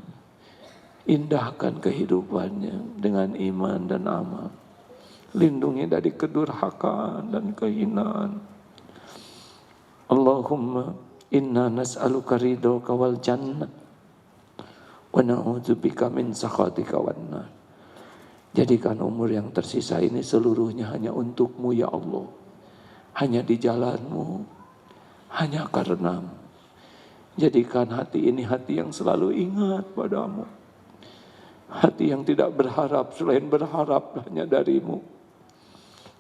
indahkan kehidupannya dengan iman dan amal. Lindungi dari kedurhakaan dan kehinaan. Allahumma inna nas'aluka ridhoka wal jannah wa na'udzubika min sakhatika wan nar. Jadikan umur yang tersisa ini seluruhnya hanya untuk-Mu ya Allah. Hanya di jalan-Mu, hanya karena-Mu. Jadikan hati ini hati yang selalu ingat padamu. Hati yang tidak berharap selain berharap hanya dari-Mu.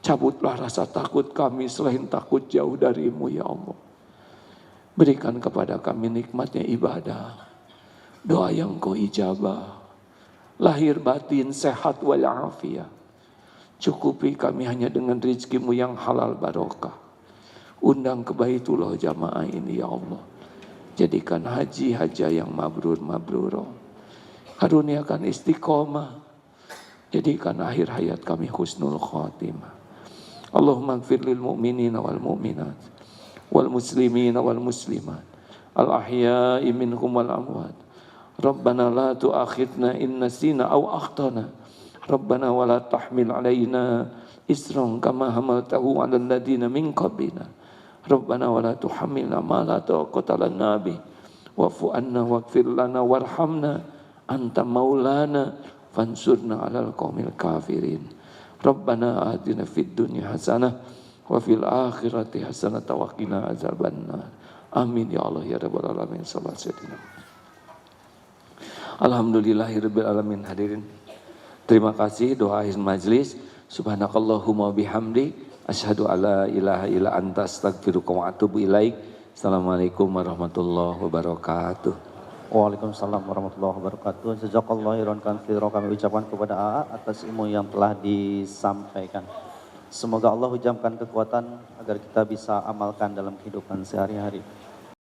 Cabutlah rasa takut kami selain takut jauh dari-Mu ya Allah. Berikan kepada kami nikmatnya ibadah, doa yang Kau ijabah, lahir batin sehat walafiat. Cukupi kami hanya dengan rizki-Mu yang halal barokah. Undang ke Baitullah jamaah ini ya Allah. Jadikan haji yang mabrur. Karuniakan istiqomah. Jadikan akhir hayat kami husnul khatimah. Allahumma ighfir lil mu'minina wal mu'minat wal muslimina wal muslimat al ahya'i minhum wal amwat. Rabbana la tu'akhidna in nasina aw akhtana. Rabbana wa la tahmil alaina isran kama hamaltahu 'alal ladina min qablina. Rabbana wa la tuhammilna ma la taqata lana bih wa'fu 'anna waghfir lana warhamna anta maulana fansurna 'alal qaumil kafirin. Rabbana atina fid dunya hasanah wa fil akhirati hasanah wa qina azabannar. Amin ya Allah ya rabbal alamin. Sallallahu alaihi wasallam. Alhamdulillahirabbil alamin. Hadirin, terima kasih doa akhir majlis. Subhanakallahumma bihamdi asyhadu alla ilaha illa anta astaghfiruka wa atubu ilaik. Assalamualaikum warahmatullahi wabarakatuh. Waalaikumsalam warahmatullahi wabarakatuh. Jazakallahu khairan katsiran, kami ucapkan kepada AA atas ilmu yang telah disampaikan. Semoga Allah hujamkan kekuatan agar kita bisa amalkan dalam kehidupan sehari-hari.